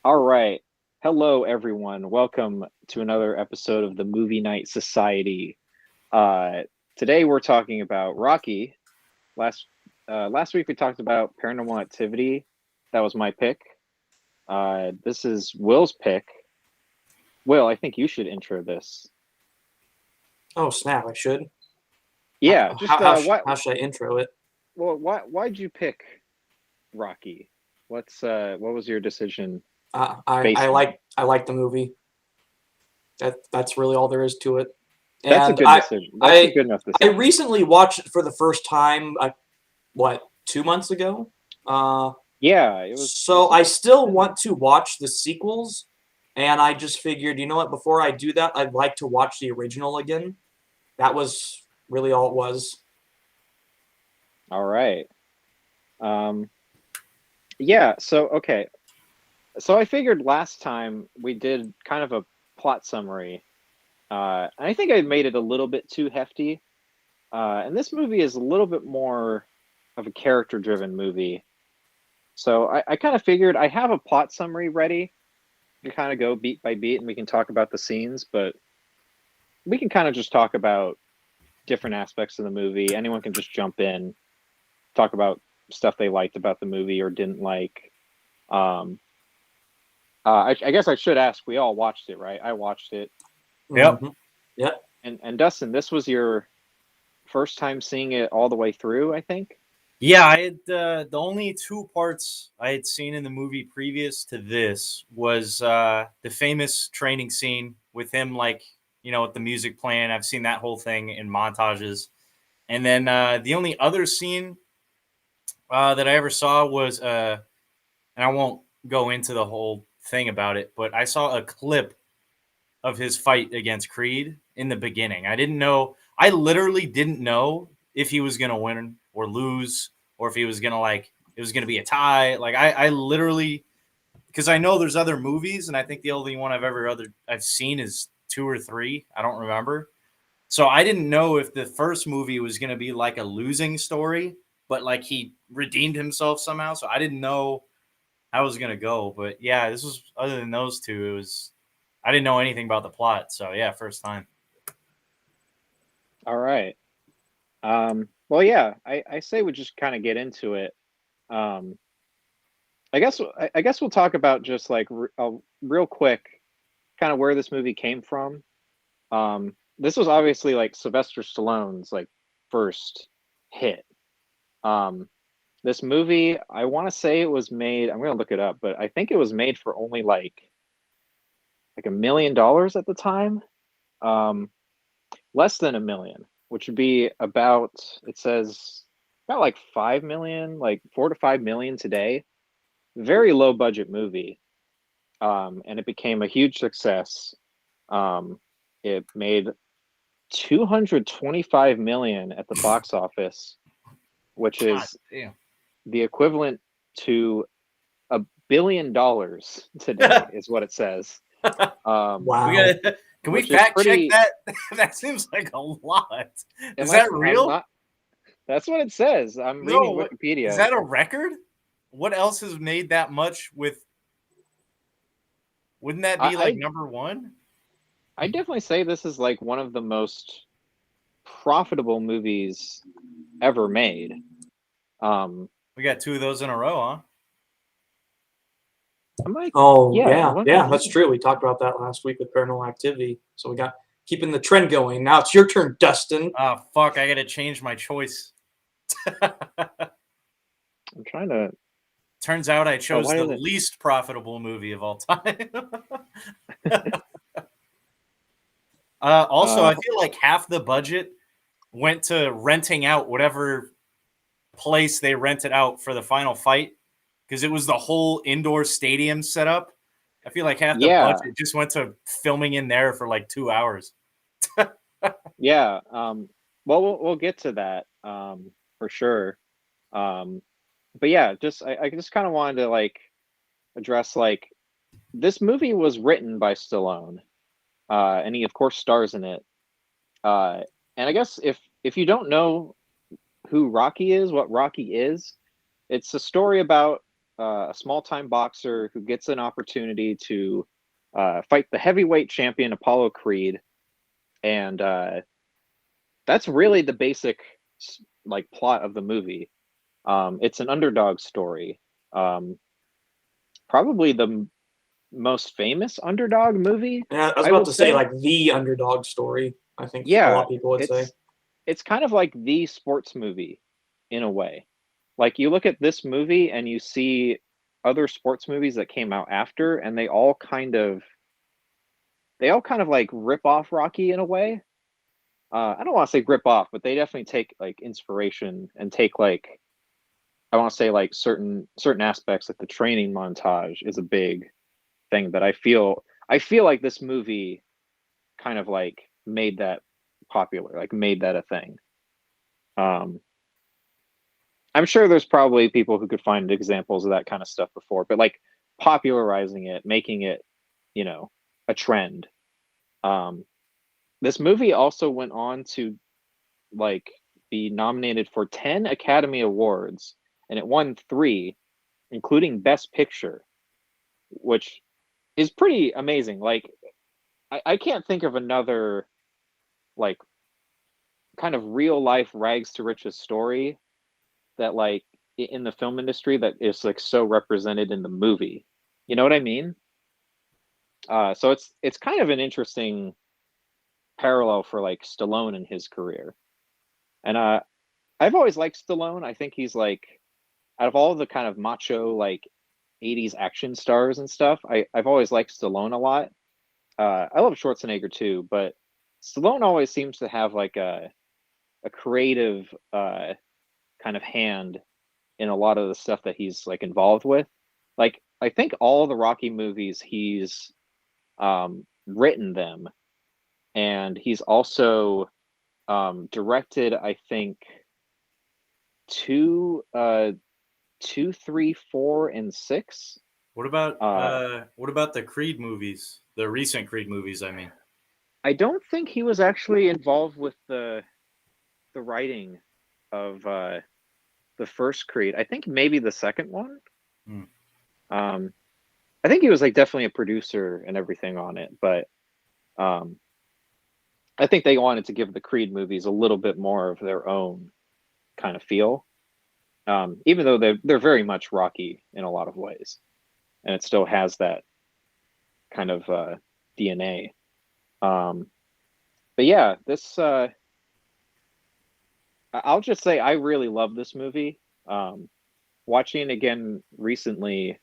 All right. Hello, everyone. Welcome to another episode of the Movie Night Society. Uh, Today we're talking about Rocky. Last last week we talked about Paranormal Activity. That was my pick. This is Will's pick. Will, I think you should intro this. Oh snap! I should. Yeah, just How should I intro it? why'd you pick Rocky? What was your decision I based on? I like the movie. That's really all there is to it. That's a And good decision. That's a I good enough I decision. recently watched it for the first time. What 2 months ago? Yeah, it was So I still want to watch the sequels, and I just figured, you know what? Before I do that, I'd like to watch the original again. That was really all it was. all right. Um, Yeah, so okay. So I figured last time we did kind of a plot summary. And I think I made it a little bit too hefty. And this movie is a little bit more of a character-driven movie. So I kind of figured I have a plot summary ready to kind of go beat by beat and we can talk about the scenes, but we can kind of just talk about different aspects of the movie. Anyone can just jump in, talk about stuff they liked about the movie or didn't like. Um, I guess I should ask. We all watched it, right? I watched it, Yep. Mm-hmm. Yep. and Dustin, this was your first time seeing it all the way through, I think. Yeah, I had the only two parts I had seen in the movie previous to this was the famous training scene with him, like with the music playing. I've seen that whole thing in montages, and then the only other scene that I ever saw was, and I won't go into the whole thing about it, but I saw a clip of his fight against Creed in the beginning. I didn't know. I literally didn't know if he was gonna win or lose, or if he was gonna it was gonna be a tie. Like I literally, because I know there's other movies, and I think the only one I've seen is two or three. I don't remember. So I didn't know if the first movie was gonna be like a losing story, but like he redeemed himself somehow. So I didn't know how it was gonna go. But yeah, this was other than those two. It was I didn't know anything about the plot, so yeah, first time. All right. Well, yeah, I say we just kind of get into it. Um, I guess we'll talk about just like real quick, kind of where this movie came from. This was obviously like Sylvester Stallone's like first hit. Um, this movie, I want to say it was made. I'm gonna look it up, but I think it was made for only like $1 million at the time. Um, Less than a million, which would be about, it says about like 5 million, like 4 to 5 million today. Very low budget movie. And it became a huge success. It made 225 million at the box office, which God is damn. the equivalent to $1 billion today, is what it says. We Wow. got Can we Which is fact check pretty. that? That seems like a lot. Is Am I? that I'm real? not. That's what it says. I'm reading No. Is Wikipedia. that a record? What else has made that much with wouldn't that I, be like I number one? I definitely say this is like one of the most profitable movies ever made. Um, We got two of those in a row, huh? I'm like, Oh yeah, yeah, one, yeah, that's true. We talked about that last week with Paranormal Activity. So we got keeping the trend going. Now it's your turn, Dustin. Oh fuck, I gotta change my choice. I'm trying to. Turns out I Oh, chose why the is it? least profitable movie of all time. Also, Uh, I feel like half the budget went to renting out whatever place they rented out for the final fight because it was the whole indoor stadium setup. I feel like half the yeah, budget just went to filming in there for like 2 hours. yeah. Well, we'll get to that for sure. Um, but yeah, I just kind of wanted to like address like this movie was written by Stallone, and he of course stars in it. Uh, and I guess if you don't know who Rocky is, what Rocky is, it's a story about a small-time boxer who gets an opportunity to fight the heavyweight champion Apollo Creed, and that's really the basic like plot of the movie. It's an underdog story. Probably the most famous underdog movie, Yeah, I was I about would to say say. like the underdog story. I think a lot Yeah, of people would say. it's kind of like the sports movie in a way. Like you look at this movie and you see other sports movies that came out after, and they all kind of like rip off Rocky in a way. I don't want to say rip off, but they definitely take like inspiration and take like, I want to say like certain aspects, like the training montage is a big thing that I feel like this movie kind of like made that popular, like made that a thing. Um, I'm sure there's probably people who could find examples of that kind of stuff before, but like popularizing it, making it, you know, a trend. Um, this movie also went on to like be nominated for 10 Academy Awards, and it won 3, including Best Picture, which is pretty amazing. Like I can't think of another like kind of real life rags to riches story that like in the film industry that is like so represented in the movie. You know what I mean? So it's kind of an interesting parallel for like Stallone and his career. And I've always liked Stallone. I think he's like out of all the kind of macho like 80s action stars and stuff, I've always liked Stallone a lot. I love Schwarzenegger too, but Stallone always seems to have like a creative kind of hand in a lot of the stuff that he's like involved with. Like I think all the Rocky movies he's written them, and he's also directed I think two, 2, 3, 4, and 6. What about the Creed movies? The recent Creed movies, I mean. I don't think he was actually involved with the writing of the first Creed. I think maybe the second one. Hmm. Um, I think he was like definitely a producer and everything on it, but um, I think they wanted to give the Creed movies a little bit more of their own kind of feel, even though they're very much Rocky in a lot of ways, and it still has that kind of DNA. Um, but yeah, this I'll just say I really love this movie. Watching it again recently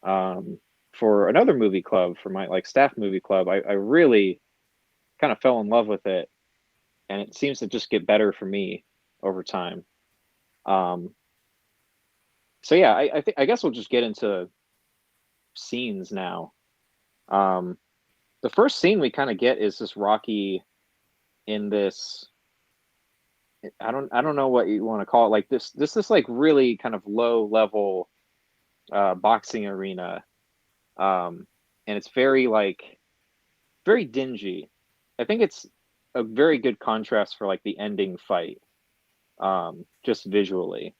for another movie club, for my like staff movie club, I really kind of fell in love with it, and it seems to just get better for me over time. Um, so yeah, I guess we'll just get into scenes now. Um, the first scene we kind of get is this Rocky in this. I don't know what you want to call it. Like this like really kind of low level boxing arena, and it's very like very dingy. I think it's a very good contrast for like the ending fight, just visually.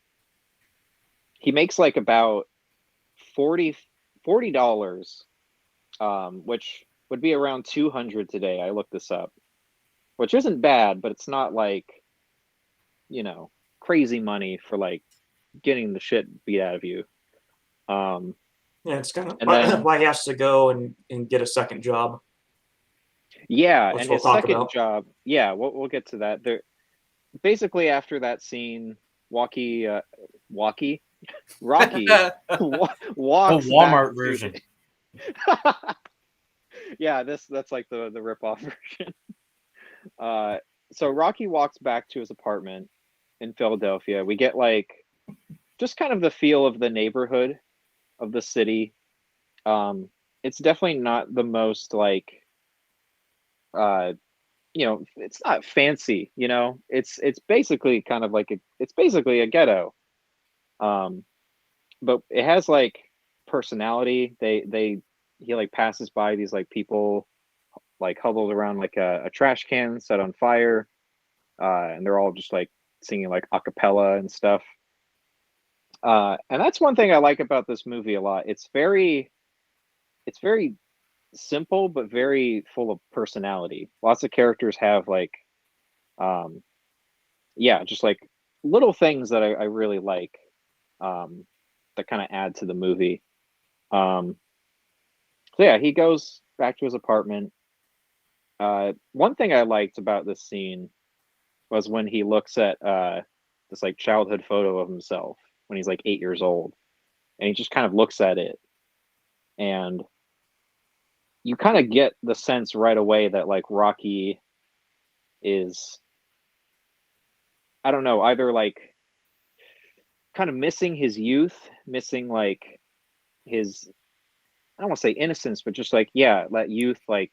He makes like about 40 $40, which would be around 200 today. I looked this up, which isn't bad, but it's not like, you know, crazy money for like getting the shit beat out of you. Um, Yeah, it's kind of and then why he has to go and get a second job, yeah, which and we'll his talk second about. job, yeah, we'll get to that. There basically after that scene, Walkie Rocky The walks back Walmart to version. yeah, that's like the rip off version. Uh, so Rocky walks back to his apartment in Philadelphia. We get like just kind of the feel of the neighborhood of the city. It's definitely not the most like uh, it's not fancy. It's basically kind of like it's basically a ghetto. Um, but it has like personality. He like passes by these like people like huddled around like a trash can set on fire, and they're all just like singing like a cappella and stuff. And that's one thing I like about this movie a lot. It's very simple, but very full of personality. Lots of characters have like, um, yeah, just like little things that I really like, that kind of add to the movie. Um, so yeah, he goes back to his apartment. One thing I liked about this scene was when he looks at this like childhood photo of himself when he's like 8 years old, and he just kind of looks at it, and you kind of get the sense right away that like Rocky is, I don't know, either like kind of missing his youth, missing like his, I don't want to say innocence, but just like, yeah, that youth, like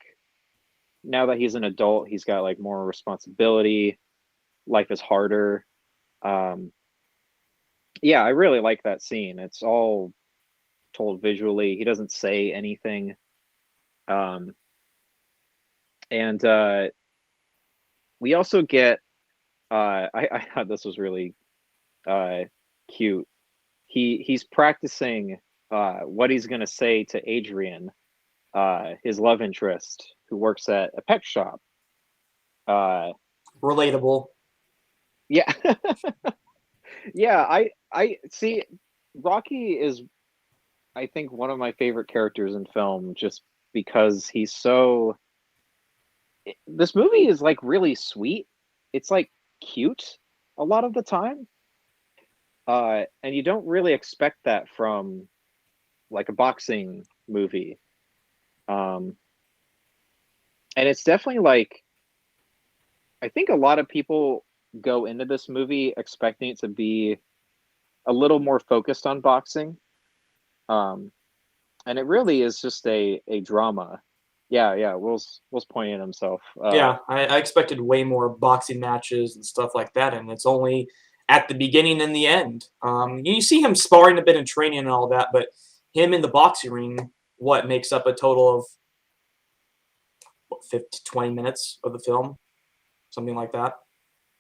now that he's an adult, he's got like more responsibility, life is harder. Um, yeah, I really like that scene. It's all told visually. He doesn't say anything. Um, and we also get, I thought this was really uh, cute. He's practicing what he's gonna say to Adrian, his love interest, who works at a pet shop. Uh, Relatable. yeah, yeah. I see. Rocky is, I think, one of my favorite characters in film, just because he's so. This movie is like really sweet. It's like cute a lot of the time, and you don't really expect that from like a boxing movie. Um, and it's definitely like, I think a lot of people go into this movie expecting it to be a little more focused on boxing. Um, and it really is just a drama. Yeah, yeah. Will's pointing at himself. Yeah, I expected way more boxing matches and stuff like that, and it's only at the beginning and the end. You see him sparring a bit in training and all that, but him in the boxing ring, what makes up a total of what, 50, 20 minutes of the film, something like that.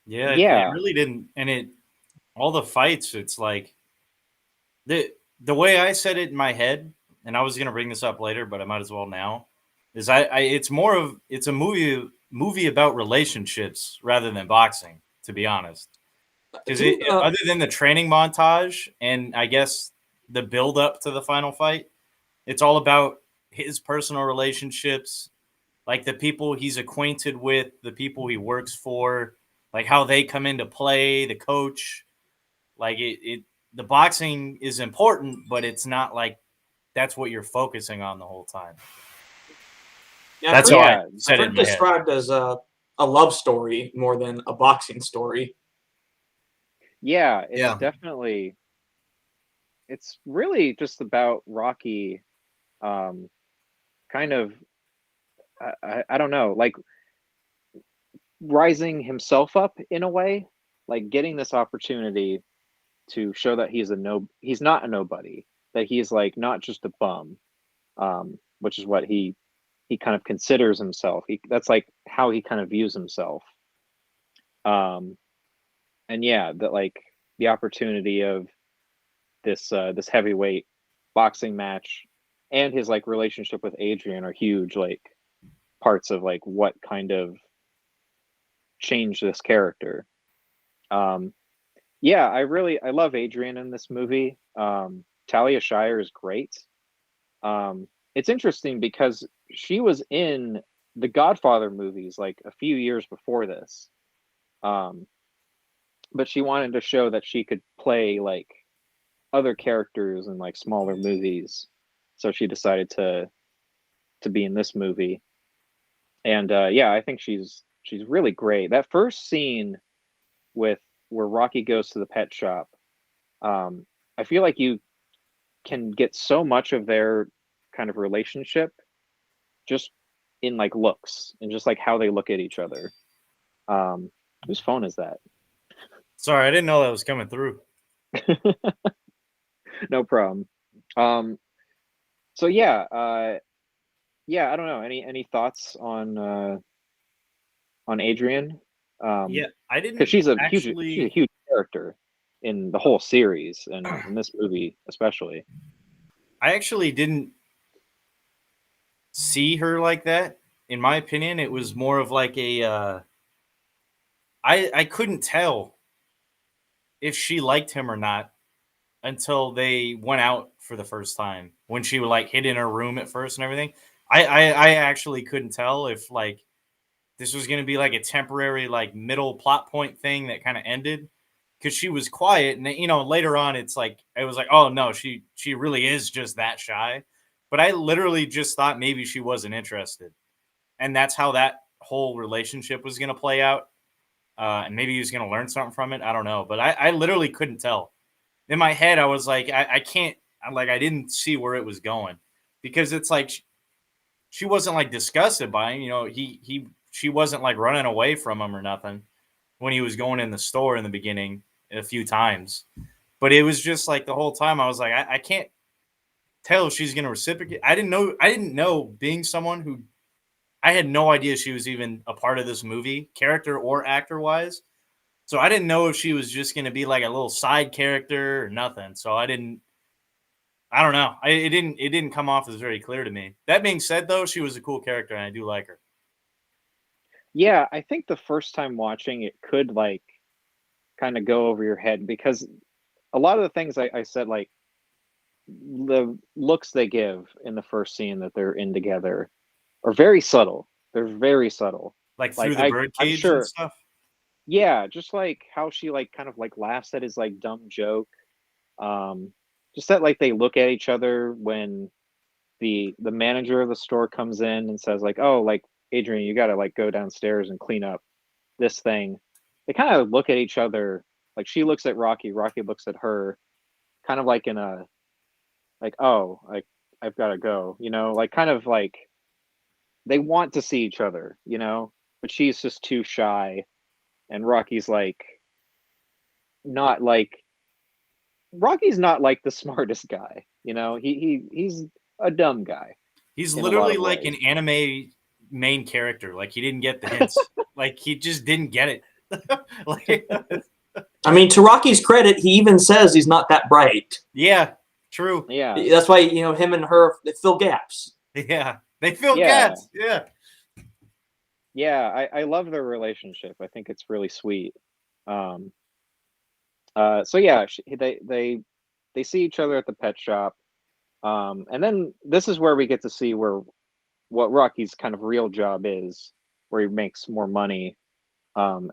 Yeah, it Yeah, really didn't, and it all the fights. It's like the way I said it in my head, and I was gonna bring this up later, but I might as well now. Is it's more of it's a movie about relationships rather than boxing, to be honest. Because Didn't other than the training montage and I guess the build up to the final fight, it's all about his personal relationships, like the people he's acquainted with, the people he works for, like how they come into play, the coach. Like the boxing is important, but it's not like that's what you're focusing on the whole time. Yeah, That's how I yeah, I've said it heard in it my head. described as a love story more than a boxing story. yeah. It's Yeah. definitely, it's really just about Rocky, um, kind of, I don't know, like rising himself up in a way, like getting this opportunity to show that he's not a nobody, that he's like not just a bum, which is what he kind of considers himself. That's like how he kind of views himself. Um, and yeah, that like the opportunity of this heavyweight boxing match and his like relationship with Adrian are huge like parts of like what kind of changed this character. Um, yeah, I love Adrian in this movie. Talia Shire is great. It's interesting because she was in the Godfather movies like a few years before this. Um, but she wanted to show that she could play like other characters in like smaller movies. So she decided to be in this movie. And yeah, I think she's really great. That first scene with where Rocky goes to the pet shop, I feel like you can get so much of their kind of relationship just in like looks and just like how they look at each other. Whose phone is that? Sorry, I didn't know that was coming through. No problem. Um, so yeah, yeah, I don't know. Any thoughts on Adrian? Yeah, I Because didn't she's a actually. huge character. in the whole series and in this movie especially. I actually didn't see her like that. In my opinion, it was more of like a I couldn't tell if she liked him or not until they went out for the first time. When she would like hid in her room at first and everything. I actually couldn't tell if like this was gonna be like a temporary like middle plot point thing that kind of ended. Because she was quiet, and later on, it was like, oh no, she really is just that shy. But I literally just thought maybe she wasn't interested, and that's how that whole relationship was going to play out. And maybe he was going to learn something from it. I don't know, but I literally couldn't tell. In my head, I was like, I can't, I didn't see where it was going, because it's like she wasn't like disgusted by him. She wasn't like running away from him or nothing when he was going in the store in the beginning a few times. But it was just like the whole time I was like, I can't tell if she's going to reciprocate. I didn't know, being someone who, I had no idea she was even a part of this movie, character or actor wise. So I didn't know if she was just going to be like a little side character or nothing. So I don't know. It didn't come off as very clear to me. That being said, though, she was a cool character and I do like her. Yeah, I think the first time watching it could like kind of go over your head because a lot of the things I said, like the looks they give in the first scene that they're in together are very subtle. They're very subtle. Like Like through the I'm birdcage and sure, stuff. yeah, just like how she like kind of like laughs at his like dumb joke. Um, just that like they look at each other when the manager of the store comes in and says like, "Oh, like Adrian, you got to like go downstairs and clean up this thing." They kind of look at each other, like she looks at Rocky, Rocky looks at her, kind of like in a like, "Oh, like I've got to go," like kind of like they want to see each other, but she's just too shy, and not like Rocky's not like the smartest guy, he's a dumb guy He's in a lot literally of like ways. an anime main character. Like he didn't get the hints. Like he just didn't get it. Like, I mean, to Rocky's credit, he even says he's not that bright. yeah, true. Yeah, That's why him and her, they fill gaps. Yeah, they fill yeah, gaps. Yeah. yeah. I love their relationship. I think it's really sweet. Um, so yeah, they see each other at the pet shop, and then this is where we get to see what Rocky's kind of real job is, where he makes more money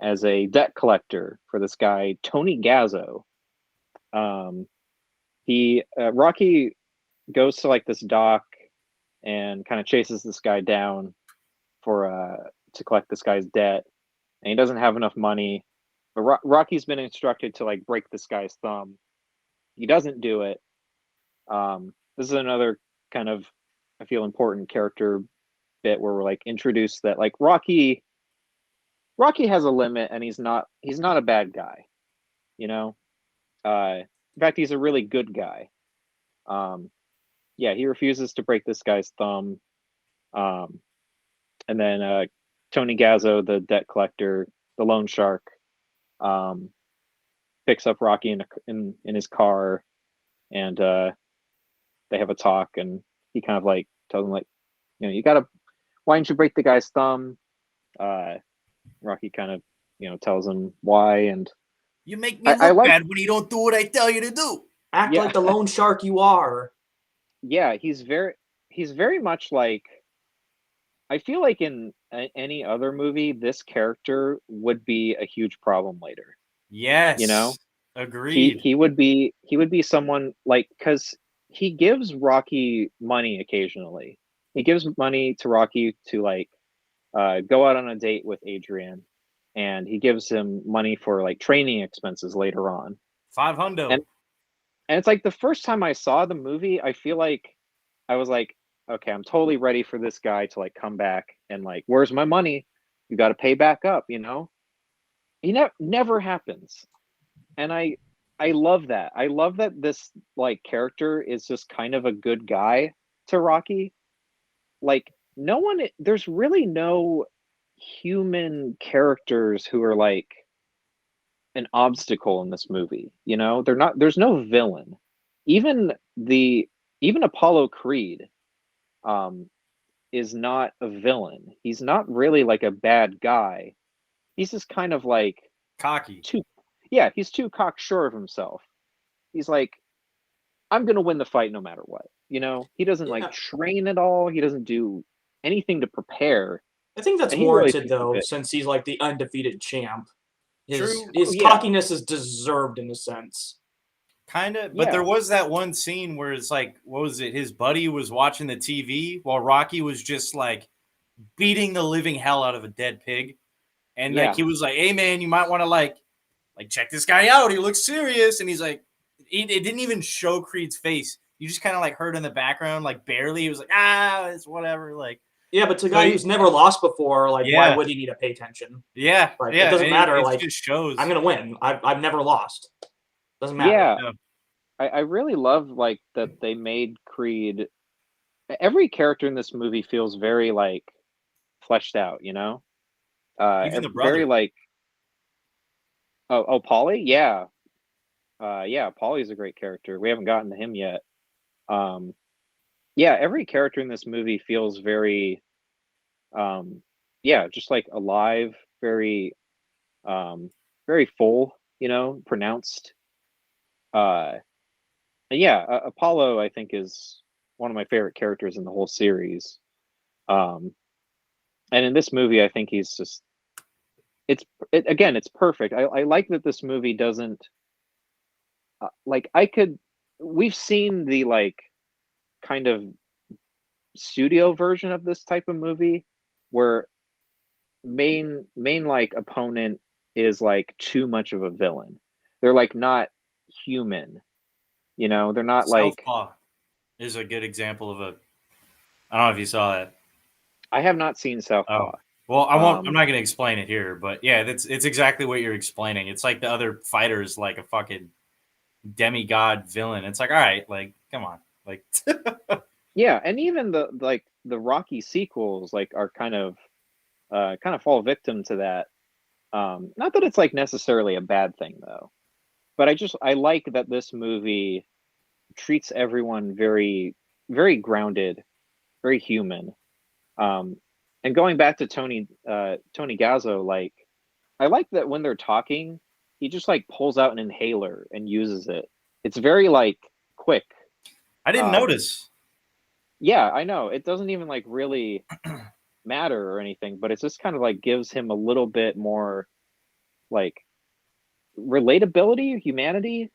as a debt collector for this guy Tony Gazzo. Um, he Rocky goes to like this dock and kind of chases this guy down for to collect this guy's debt, and he doesn't have enough money. But Rocky's been instructed to like break this guy's thumb. He doesn't do it. This is another kind of, I feel, important character bit where we're like introduced that like Rocky has a limit, and he's not a bad guy, you know. In fact, he's a really good guy. Um, yeah, he refuses to break this guy's thumb. Um, and then Tony Gazzo, the debt collector, the loan shark, um, picks up Rocky in his car, and they have a talk, and he kind of like tells him like, you gotta, why didn't you break the guy's thumb? Uh, Rocky kind of tells him why, and You make me I look like, bad when you don't do what I tell you to do. Act yeah, like the loan shark you are. yeah, he's very much like, I feel like in any other movie this character would be a huge problem later. you know Yes. he Agreed. he would be he would be someone like, because he gives Rocky money occasionally. He gives money to Rocky to like go out on a date with Adrian, and he gives him money for like training expenses later on. Five and hundo. and it's like the first time I saw the movie, I feel like I was like, okay, I'm totally ready for this guy to like come back and like, where's my money? You got to pay back up. He never happens, and I love that. I love that this like character is just kind of a good guy to Rocky. Like, no one, there's really no human characters who are like an obstacle in this movie. You know, there's no villain. Even the even Apollo Creed um is not a villain. He's not really like a bad guy. He's just kind of like Cocky. too yeah, he's too cocksure of himself. He's like, I'm gonna win the fight no matter what. You know, he doesn't like Yeah, train at all. He doesn't do anything to prepare, I think that's and he really warranted thinks of though, it. since he's like the undefeated champ. His True. Oh, his yeah, cockiness is deserved in a sense. Kind of, but there yeah, was that one scene where it's like, what was it? His buddy was watching the TV while Rocky was just like beating the living hell out of a dead pig, and like yeah, he was like, "Hey man, you might want to like check this guy out. He looks serious." And he's like, it didn't even show Creed's face. You just kind of like heard in the background, like barely. He was like, "Ah, it's whatever." Like, Yeah, but to a so guy who's never lost before, like, why yeah, would he need to pay attention? yeah, Like, it yeah. doesn't matter. It Like, just shows. I'm gonna win. I've never lost. Doesn't matter. yeah. Yeah. I really love like that they made Creed. Every character in this movie feels very like fleshed out. You know, Even the very brother. like Paulie, yeah, yeah. Paulie's a great character. We haven't gotten to him yet. Um, yeah, every character in this movie feels very, yeah, just like alive, very, um, very full. You know, pronounced. Uh, and yeah, Apollo, I think, is one of my favorite characters in the whole series. Um, and in this movie, I think he's just again, it's perfect. I like that this movie doesn't like I could. We've seen the like kind of studio version of this type of movie where main like opponent is like too much of a villain. They're like not human, you know, they're not like Southpaw is a good example of a. I don't know if you saw that. I have not seen Oh, Southpaw. well, I won't. I'm Um not going to explain it here, but yeah, it's exactly what you're explaining. It's like the other fighter is like a fucking demigod villain. It's like, all right, like, come on, like, yeah, and even the like the Rocky sequels like are kind of fall victim to that. Not that it's like necessarily a bad thing though, but I like that this movie treats everyone very grounded, very human. Um, and going back to Tony Gazzo, like I like that when they're talking, he just like pulls out an inhaler and uses it. It's very like quick. I didn't Um, notice. yeah, I know it doesn't even like really matter or anything, but it's just kind of like gives him a little bit more like relatability, humanity.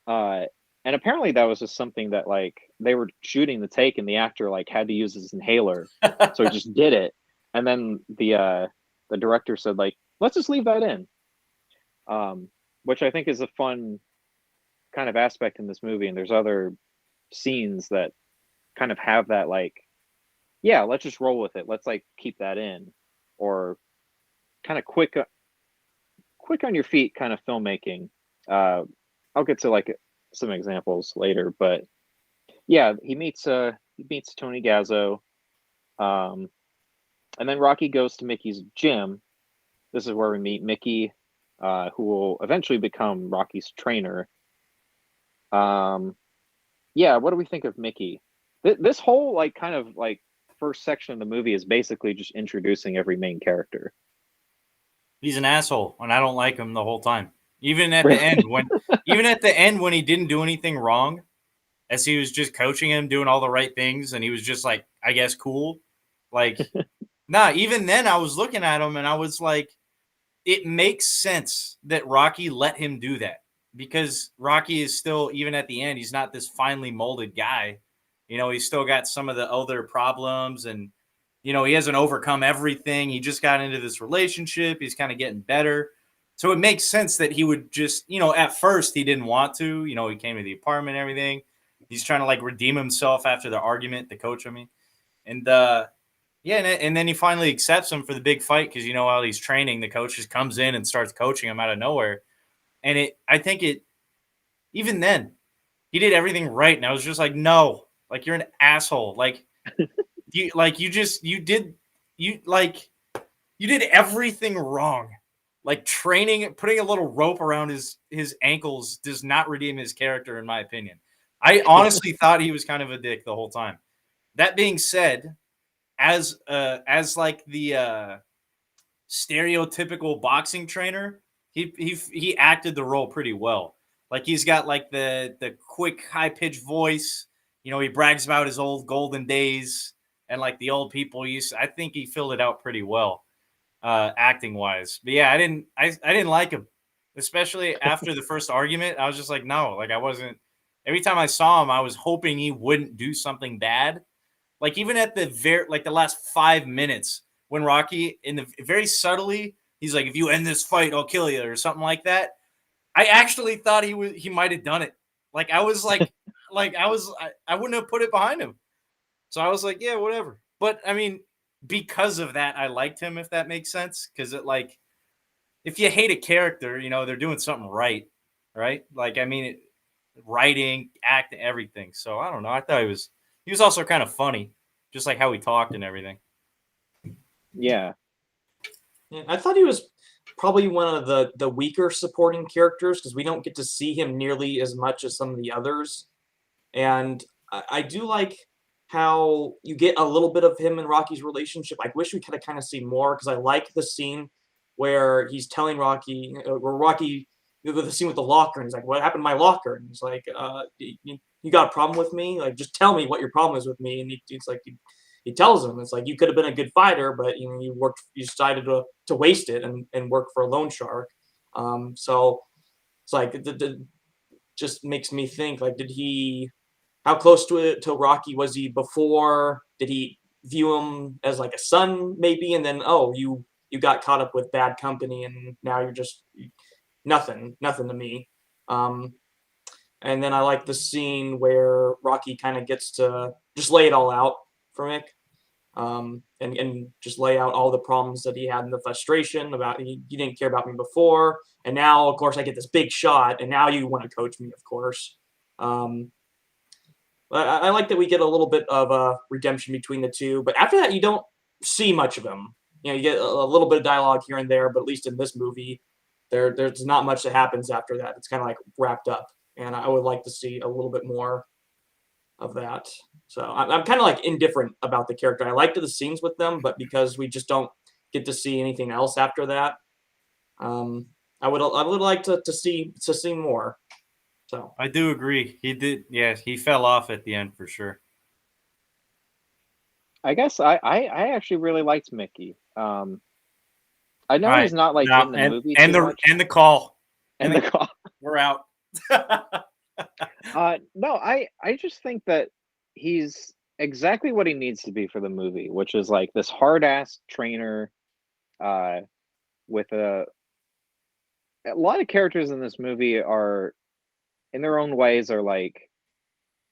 Uh, and apparently that was just something that like they were shooting the take and the actor like had to use his inhaler, so he just did it. And then the director said like, let's just leave that in, which I think is a fun kind of aspect in this movie. And there's other scenes that kind of have that like, yeah, let's just roll with it. Let's like keep that in, or kind of quick on your feet kind of filmmaking. Uh, I'll get to like some examples later, but yeah, he meets Tony Gazzo, um, and then Rocky goes to Mickey's gym. This is where we meet Mickey, who will eventually become Rocky's trainer. Um, yeah, what do we think of Mickey? This whole like kind of like first section of the movie is basically just introducing every main character. He's an asshole, and I don't like him the whole time. Even at the end, when he didn't do anything wrong, as he was just coaching him, doing all the right things, and he was just like, I guess, cool. Like, nah. Even then, I was looking at him, and I was like, it makes sense that Rocky let him do that because Rocky is still, even at the end, he's not this finely molded guy. You know, he's still got some of the other problems and, you know, he hasn't overcome everything. He just got into this relationship. He's kind of getting better. So it makes sense that he would just, you know, at first he didn't want to, you know, he came to the apartment and everything. He's trying to like redeem himself after the argument, the coach, I mean. And, yeah, and then he finally accepts him for the big fight because, you know, while he's training, the coach just comes in and starts coaching him out of nowhere. And I think even then, he did everything right. And I was just like, no, like, you're an asshole. You did everything wrong. like putting a little rope around his ankles does not redeem his character, in my opinion. I honestly thought he was kind of a dick the whole time. That being said, as like the stereotypical boxing trainer, he acted the role pretty well. Like he's got like the quick high pitched voice. You know, he brags about his old golden days and like the old people used. I think he filled it out pretty well, acting wise. But yeah, I didn't like him, especially after the first argument. I was just like, no, like I wasn't. Every time I saw him, I was hoping he wouldn't do something bad. Like even at the last 5 minutes when Rocky very subtly he's like, if you end this fight, I'll kill you or something like that. I actually thought he might have done it. Like I was I wouldn't have put it behind him. So I was like, yeah, whatever. But I mean, because of that, I liked him, if that makes sense. Because it like if you hate a character, you know, they're doing something right. Right? Like I mean writing, acting, everything. So I don't know. I thought he was also kind of funny, just like how he talked and everything. Yeah. Yeah, I thought he was probably one of the weaker supporting characters because we don't get to see him nearly as much as some of the others. And I do like how you get a little bit of him and Rocky's relationship. I wish we could have kind of seen more because I like the scene where he's telling Rocky, where Rocky, the scene with the locker, and he's like, "What happened to my locker?" And he's like, "You got a problem with me? Like, just tell me what your problem is with me." And he's like, he tells him, it's like, you could have been a good fighter, but you know, you decided to waste it and work for a loan shark. So it's like just makes me think, like, how close to Rocky was he before? Did he view him as like a son maybe, and then you got caught up with bad company and now you're just nothing to me. And then I like the scene where Rocky kind of gets to just lay it all out for Mick, and just lay out all the problems that he had and the frustration about he didn't care about me before, and now of course I get this big shot, and now you want to coach me, of course. I like that we get a little bit of a redemption between the two, but after that you don't see much of him. You know, you get a little bit of dialogue here and there, but at least in this movie, there's not much that happens after that. It's kind of like wrapped up, and I would like to see a little bit more of that. So I'm kind of like indifferent about the character. I liked the scenes with them, but because we just don't get to see anything else after that, I would like to see more. So I do agree. He did. Yeah, he fell off at the end for sure. I guess I actually really liked Mickey. I know All right. he's not like No, in the movie and too much. the call. And the call. We're out. No, I just think that he's exactly what he needs to be for the movie, which is like this hard ass trainer, uh, with a lot of characters in this movie are, in their own ways, are like,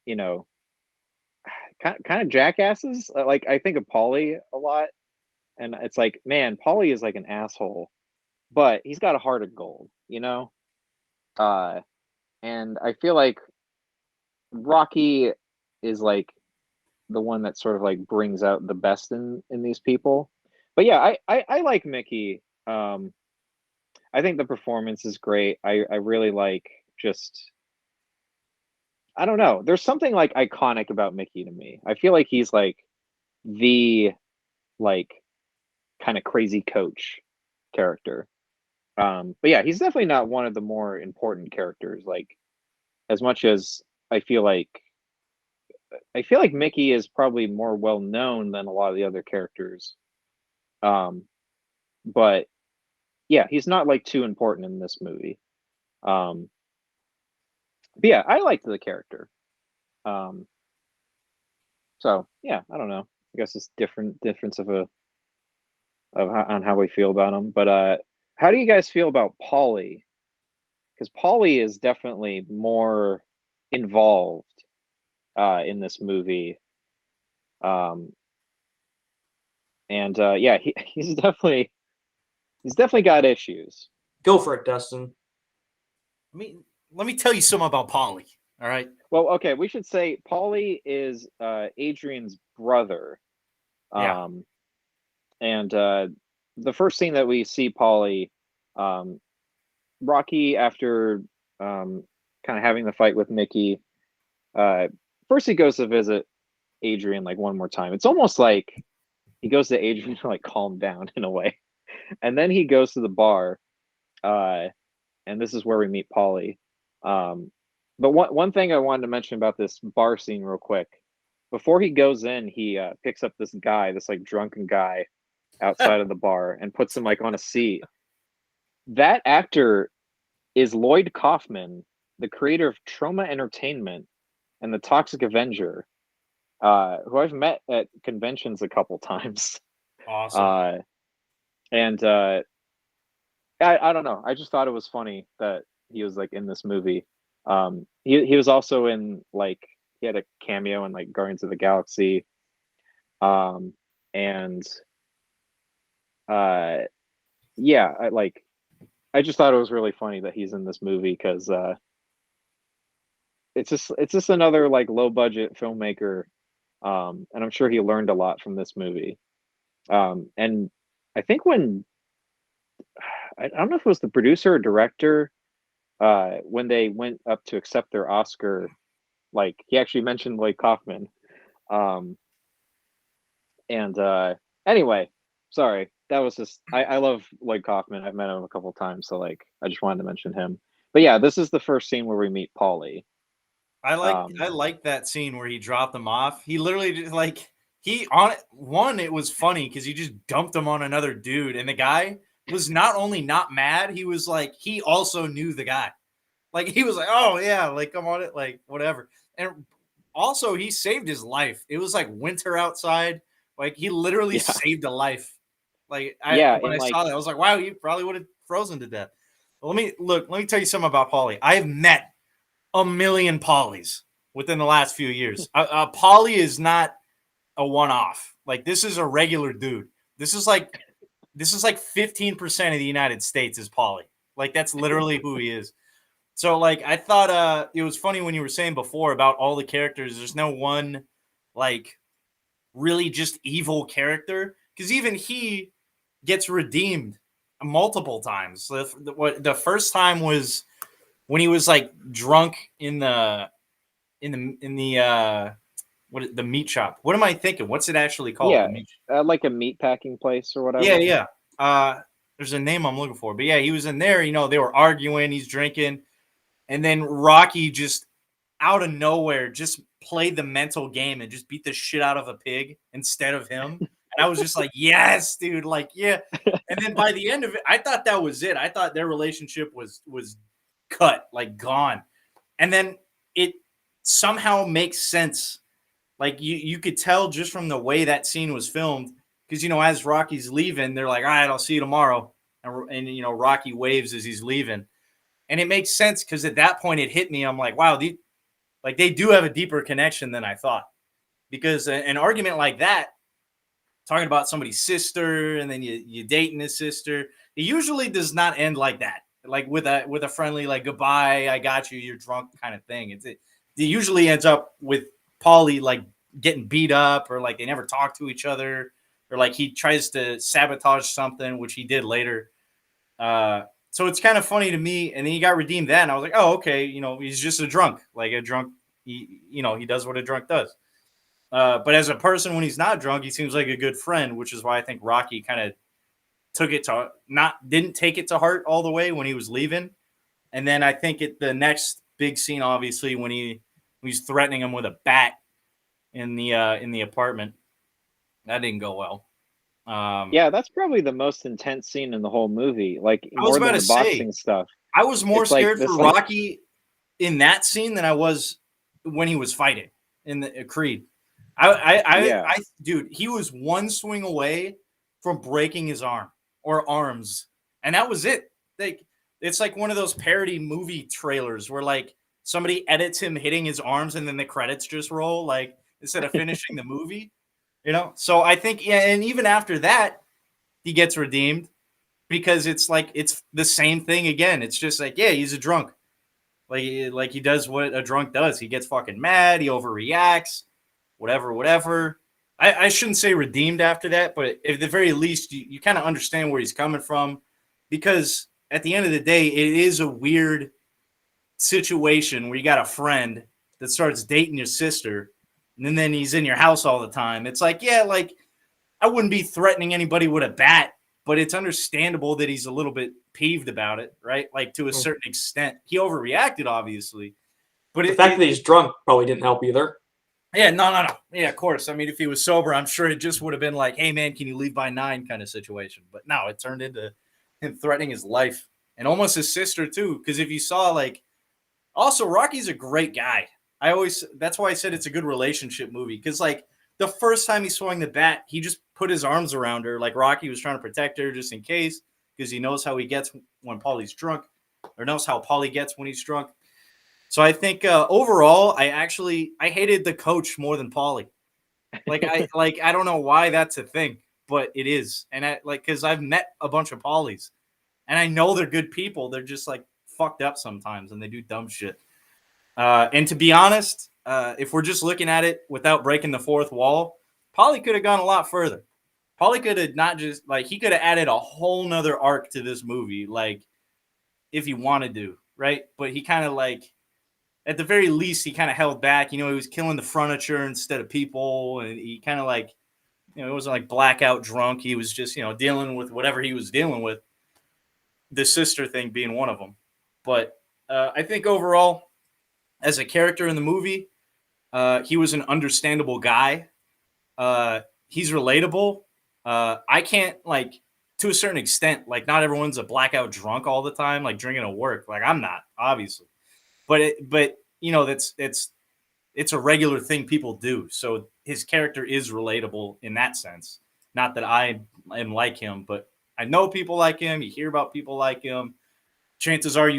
you know, kind of jackasses. Like I think of Paulie a lot, and it's like, man, Paulie is like an asshole, but he's got a heart of gold, you know. Uh, and I feel like Rocky is like the one that sort of like brings out the best in these people. But yeah, I like Mickey. I think the performance is great. I really like just, I don't know. There's something like iconic about Mickey to me. I feel like he's like the like kind of crazy coach character. But yeah, he's definitely not one of the more important characters. Like as much as I feel like I feel like Mickey is probably more well known than a lot of the other characters. Um, but yeah, he's not like too important in this movie. Um, but yeah, I liked the character. Um, so yeah, I don't know. I guess it's difference on how we feel about him. But how do you guys feel about Paulie? Because Paulie is definitely more involved in this movie. Um, and yeah, he's definitely got issues. go for it, Dustin. Let me tell you something about Polly. All right. Well, okay, we should say Paulie is Adrian's brother. Yeah. And the first scene that we see Paulie Um, Rocky, after kind of having the fight with Mickey, first he goes to visit Adrian like one more time. It's almost like he goes to Adrian to like calm down in a way, and then he goes to the bar, uh, and this is where we meet Polly. Um, but one thing I wanted to mention about this bar scene real quick, before he goes in, he picks up this guy, this like drunken guy outside of the bar, and puts him like on a seat. That actor is Lloyd Kaufman, the creator of Trauma Entertainment and The Toxic Avenger, who I've met at conventions a couple times. Awesome. And I don't know. I just thought it was funny that he was like in this movie. He was also in like he had a cameo in like Guardians of the Galaxy. And yeah, I just thought it was really funny that he's in this movie because it's just another like low budget filmmaker, and I'm sure he learned a lot from this movie. And I think when I don't know if it was the producer or director, when they went up to accept their Oscar, like he actually mentioned Lloyd Kaufman. Um, and anyway, sorry, that was just I love Lloyd Kaufman. I've met him a couple times, so like I just wanted to mention him. But yeah, this is the first scene where we meet Paulie. I like that scene where he dropped him off. He literally just like he on one. It was funny because he just dumped him on another dude, and the guy was not only not mad, he was like he also knew the guy. Like he was like, oh yeah, like come on it, like whatever. And also he saved his life. It was like winter outside. Like he literally Yeah, saved a life. Like yeah, when and I saw like that, I was like, wow, you probably would have frozen to death. But let me tell you something about Paulie. I have met a million Pollies within the last few years. Polly is not a one-off. Like this is a regular dude. This is like 15% of the United States is Polly. Like that's literally who he is. So like I thought it was funny when you were saying before about all the characters. There's no one like really just evil character because even he gets redeemed multiple times. The first time was when he was like drunk in the what the meat shop. What am I thinking? What's it actually called? yeah, The meat. like a meat packing place or Yeah, whatever. yeah. There's a name I'm looking for, but yeah, he was in there. They were arguing. He's drinking, and then Rocky just out of nowhere just played the mental game and just beat the shit out of a pig instead of him. And I was just like, yes, dude, like yeah. And then by the end of it, I thought that was it. I thought their relationship was cut, like gone. And then it somehow makes sense. Like you could tell just from the way that scene was filmed, because as Rocky's leaving, they're like, "All right, I'll see you tomorrow," and Rocky waves as he's leaving, and it makes sense because at that point it hit me. I'm like, "Wow, they do have a deeper connection than I thought," because an argument like that, talking about somebody's sister and then you dating his sister, it usually does not end like that, like with a friendly like goodbye, I got you, you're drunk kind of thing. It usually ends up with Paulie like getting beat up or like they never talk to each other or like he tries to sabotage something, which he did later. So it's kind of funny to me. And then he got redeemed then. I was like, oh, okay. He's just a drunk, like a drunk. He does what a drunk does. But as a person, when he's not drunk, he seems like a good friend, which is why I think Rocky kind of didn't take it to heart all the way when he was leaving. And then I think the next big scene, obviously, when he's threatening him with a bat in the apartment, that didn't go well. Yeah, that's probably the most intense scene in the whole movie. Like I was more about than to the say, boxing stuff. I was more It's like scared this for like Rocky in that scene than I was when he was fighting in the Creed. yeah. Dude, he was one swing away from breaking his arm or arms, and that was it. Like it's like one of those parody movie trailers where like somebody edits him hitting his arms and then the credits just roll, like instead of finishing the movie. So I think, yeah, and even after that, he gets redeemed because it's like it's the same thing again. It's just like, yeah, he's a drunk. Like he does what a drunk does. He gets fucking mad. He overreacts. Whatever. I shouldn't say redeemed after that, but at the very least, you kind of understand where he's coming from, because at the end of the day, it is a weird situation where you got a friend that starts dating your sister, and then he's in your house all the time. It's like, yeah, like I wouldn't be threatening anybody with a bat, but it's understandable that he's a little bit peeved about it, right? Like to a certain extent, he overreacted, obviously. But The fact that he's drunk probably didn't help either. yeah, no. Yeah, of course. I mean, if he was sober, I'm sure it just would have been like, hey, man, can you leave by 9 kind of situation. But no, it turned into him threatening his life and almost his sister, too. Because if you saw, like, also, Rocky's a great guy. That's why I said it's a good relationship movie. Because, like, the first time he swung the bat, he just put his arms around her. Like, Rocky was trying to protect her just in case. Because he knows how he gets when Paulie's drunk. Or knows how Paulie gets when he's drunk. So I think overall, I hated the coach more than Paulie. I don't know why that's a thing, but it is. And because I've met a bunch of Paulies, and I know they're good people. They're just like fucked up sometimes, and they do dumb shit. And to be honest, if we're just looking at it without breaking the fourth wall, Paulie could have gone a lot further. Paulie could have not just he could have added a whole nother arc to this movie, like if he wanted to, right? But he kind of at the very least, he kind of held back. He was killing the furniture instead of people. And he kind of it wasn't like blackout drunk. He was just, dealing with whatever he was dealing with. The sister thing being one of them. But I think overall, as a character in the movie, he was an understandable guy. He's relatable. I can't, to a certain extent, not everyone's a blackout drunk all the time, drinking at work. I'm not, obviously. But it's a regular thing people do. So his character is relatable in that sense. Not that I am like him, but I know people like him. You hear about people like him. Chances are,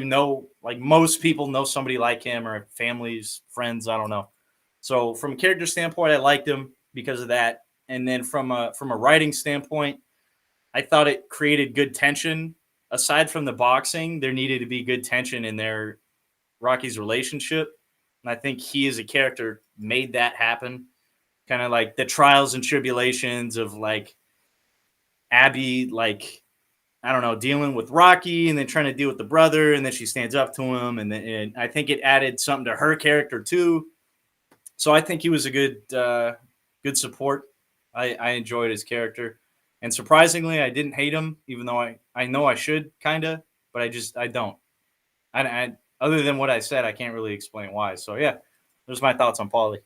most people know somebody like him or families, friends. I don't know. So from a character standpoint, I liked him because of that. And then from a writing standpoint, I thought it created good tension. Aside from the boxing, there needed to be good tension in their Rocky's relationship. And I think he as a character made that happen. Kind of like the trials and tribulations of Abby, I don't know, dealing with Rocky and then trying to deal with the brother. And then she stands up to him. And I think it added something to her character too. So I think he was a good support. I enjoyed his character. And surprisingly, I didn't hate him, even though I know I should kind of, but I don't. I other than what I said, I can't really explain why. So yeah, there's my thoughts on Paulie.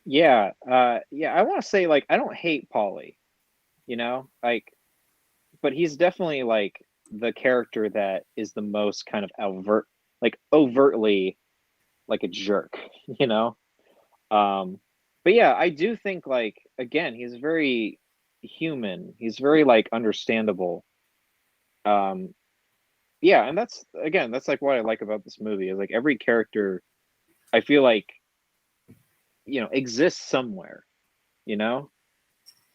Yeah, I want to say I don't hate Paulie, but he's definitely the character that is the most kind of overtly like a jerk, you know. But yeah, I do think again, he's very human. He's very understandable. Yeah, and that's what I like about this movie is every character I feel exists somewhere, you know.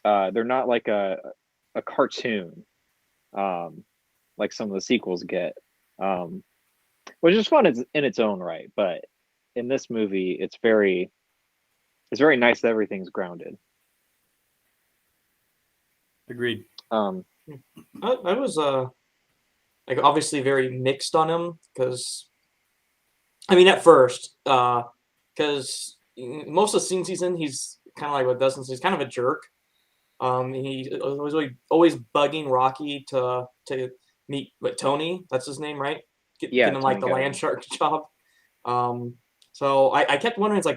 They're not like a cartoon, like some of the sequels get, which is fun in its own right. But in this movie, it's very nice that everything's grounded. Agreed. I was obviously very mixed on him because, I mean, at first, because most of the season he's kind of like what Dustin says, he's kind of a jerk. He was always bugging Rocky to meet Tony. That's his name, right? Get him the land shark job. So I kept wondering, it's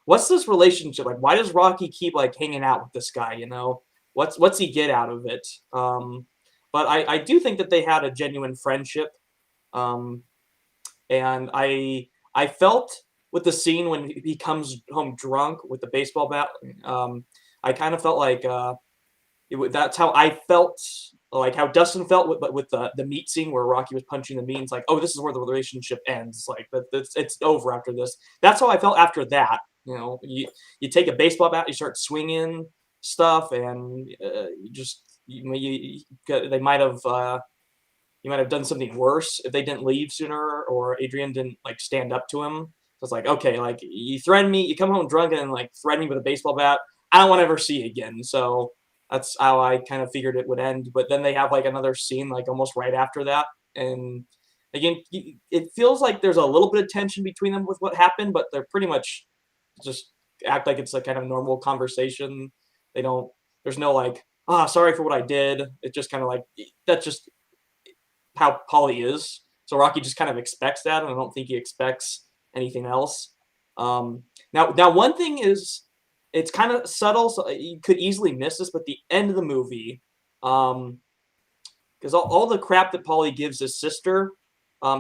what's this relationship like? Why does Rocky keep hanging out with this guy? What's he get out of it? But I do think that they had a genuine friendship. And I felt with the scene when he comes home drunk with the baseball bat. I kind of felt that's how I felt, how Dustin felt with the meat scene where Rocky was punching the meat. It's oh, this is where the relationship ends. It's over after this. That's how I felt after that. You take a baseball bat, you start swinging stuff, and they might have you might have done something worse if they didn't leave sooner or Adrian didn't stand up to him. So it's okay, you threaten me, you come home drunk and threaten me with a baseball bat. I don't want to ever see you again. So That's how I kind of figured it would end. But then they have like another scene like almost right after that, and again, it feels like there's a little bit of tension between them with what happened, but they're pretty much just act like it's a kind of normal conversation. They don't. There's no like, sorry for what I did. It's just kind of like that's just how Polly is. So Rocky just kind of expects that, and I don't think he expects anything else. Now one thing is, it's kind of subtle, so you could easily miss this, but the end of the movie, because all the crap that Paulie gives his sister,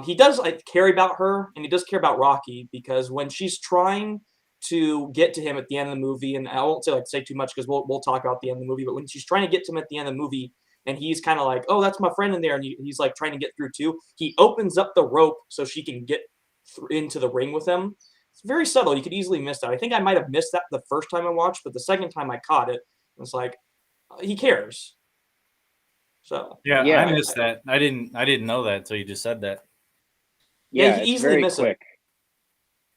he does like care about her, and he does care about Rocky, because when she's trying to get to him at the end of the movie, and I won't say too much because we'll talk about the end of the movie, but when she's trying to get to him at the end of the movie, and he's kind of like, oh, that's my friend in there, and he's like trying to get through too, he opens up the rope so she can get into the ring with him. It's very subtle. You could easily miss that. I think I might have missed that the first time I watched, but the second time I caught it, it's like, he cares. So Yeah, I Yeah, missed that. I didn't know that until you just said that. yeah, yeah, you could it's easily very miss it. quick.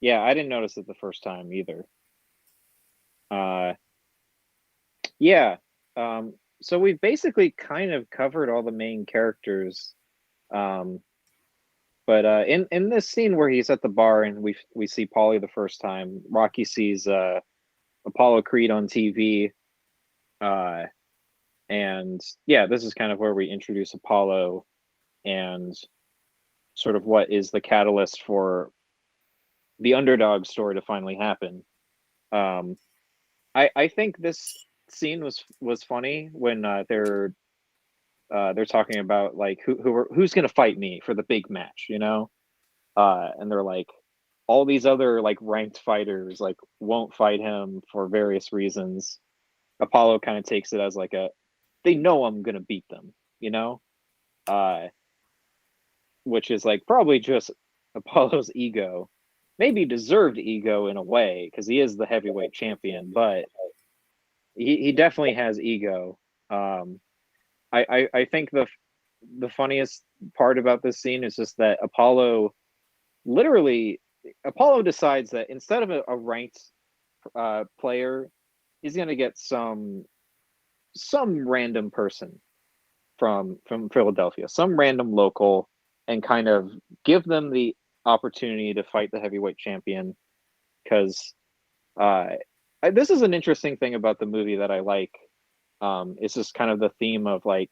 Yeah, I didn't notice it the first time either. Uh, yeah. So we've basically kind of covered all the main characters. Um, but in this scene where he's at the bar and we see Paulie the first time, Rocky sees Apollo Creed on TV. Uh, and yeah, this is kind of where we introduce Apollo and sort of what is the catalyst for the underdog story to finally happen. Um, I think this scene was funny when they're talking about like who's gonna fight me for the big match, you know? And they're like all these other like ranked fighters like won't fight him for various reasons. Apollo kind of takes it as like a they know I'm gonna beat them, you know? Uh, which is like probably just Apollo's ego, maybe deserved ego in a way because he is the heavyweight champion, but he definitely has ego. Um, I think the funniest part about this scene is just that literally Apollo decides that instead of a ranked player, he's gonna get some random person from Philadelphia, some random local, and kind of give them the opportunity to fight the heavyweight champion. Because this is an interesting thing about the movie that I like. It's just kind of the theme of like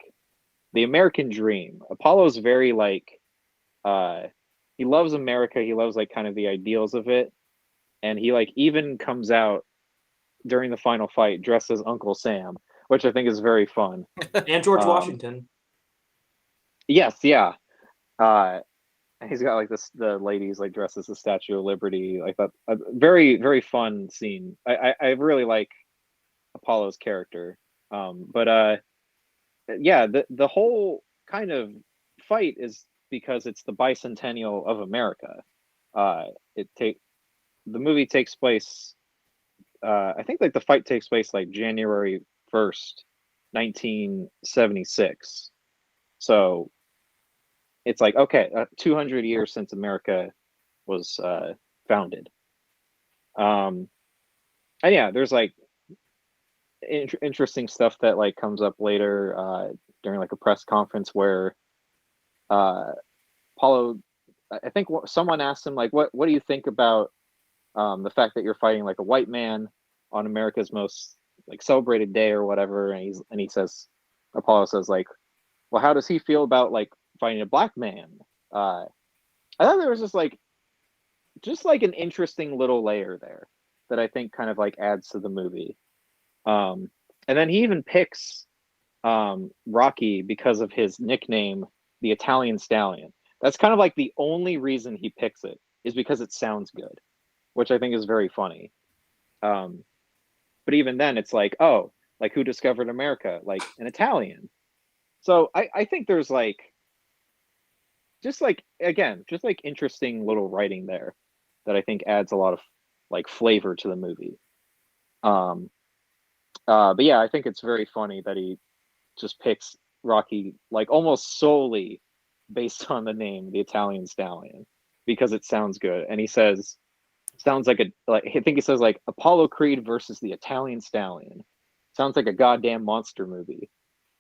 the American dream. Apollo's very like uh, he loves America. He loves like kind of the ideals of it, and he like even comes out during the final fight dressed as Uncle Sam, which I think is very fun. And George Um, Washington. yes, yeah. Uh, he's got like the ladies like dressed as the Statue of Liberty. Like that, a very very fun scene. I really like Apollo's character. But yeah, the whole kind of fight is because it's the bicentennial of America. It take the movie takes place. I think like the fight takes place like January 1st, 1976. So it's like okay, 200 years since America was founded. And yeah, there's like interesting stuff that like comes up later during like a press conference where uh, Paulo, I think someone asked him like, what do you think about the fact that you're fighting like a white man on America's most like celebrated day or whatever, and he says, Apollo says like, well, how does he feel about like fighting a black man? I thought there was just like an interesting little layer there that I think kind of like adds to the movie. Um, and then he even picks Rocky because of his nickname, the Italian Stallion. That's kind of like the only reason he picks it is because it sounds good, which I think is very funny. Um, but even then, it's like, oh, like who discovered America? Like an Italian. So I think there's like, just like, again, just like interesting little writing there that I think adds a lot of like flavor to the movie. Um, but yeah, I think it's very funny that he just picks Rocky like almost solely based on the name, the Italian Stallion, because it sounds good. And he says, sounds like I think he says like Apollo Creed versus the Italian Stallion. Sounds like a goddamn monster movie.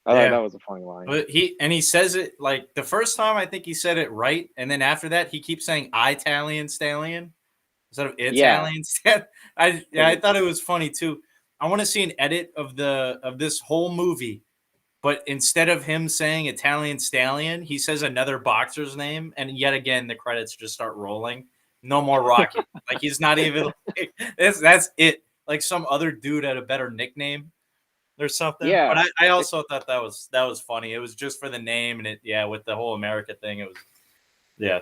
I thought that was a funny line. But he says it like the first time I think he said it right, and then after that he keeps saying Italian stallion instead of Italian stallion. I thought it was funny too. I want to see an edit of this whole movie, but instead of him saying Italian stallion, he says another boxer's name, and yet again the credits just start rolling. No more Rocky. Like he's not even like, that's it. Like some other dude had a better nickname or something. Yeah. But I also thought that was funny. It was just for the name, and with the whole America thing, it was Yeah,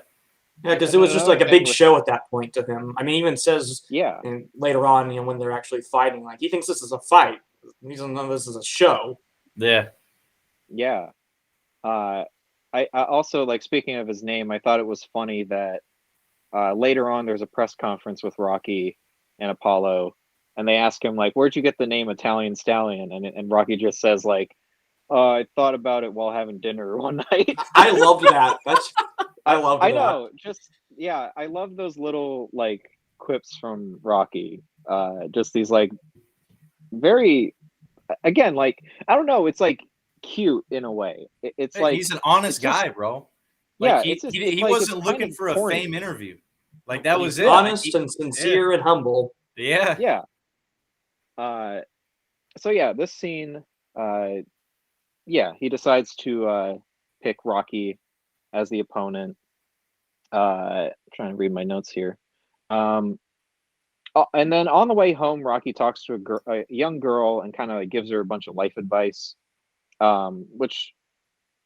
because it was just like a big show at that point to him. I mean, he even says and later on, when they're actually fighting, like he thinks this is a fight. He doesn't know this is a show. Yeah. Yeah. I also, like, speaking of his name, I thought it was funny that later on there's a press conference with Rocky and Apollo, and they ask him, like, where'd you get the name Italian Stallion? And Rocky just says, like, I thought about it while having dinner one night. I love that. I love that. I know. I love those little, like, quips from Rocky. Just these, like, very, again, like, I don't know, it's like cute in a way. It's like he's an honest guy, bro. Like, he like, wasn't looking for a fame interview. Like that was it. Honest and sincere and humble. Yeah. Yeah. So yeah, this scene, he decides to pick Rocky as the opponent. Trying to read my notes here. And then on the way home, Rocky talks to a young girl and kind of like gives her a bunch of life advice. Which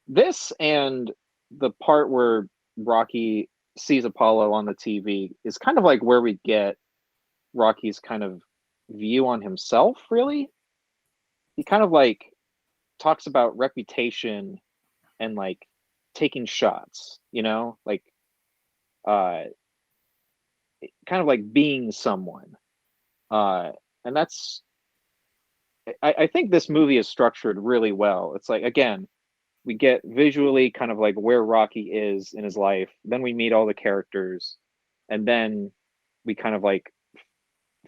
this and the part where Rocky sees Apollo on the TV is kind of like where we get Rocky's kind of view on himself, really. He kind of like talks about reputation and like taking shots, like kind of like being someone. And that's, I think this movie is structured really well. It's like, again, we get visually kind of like where Rocky is in his life. Then we meet all the characters, and then we kind of like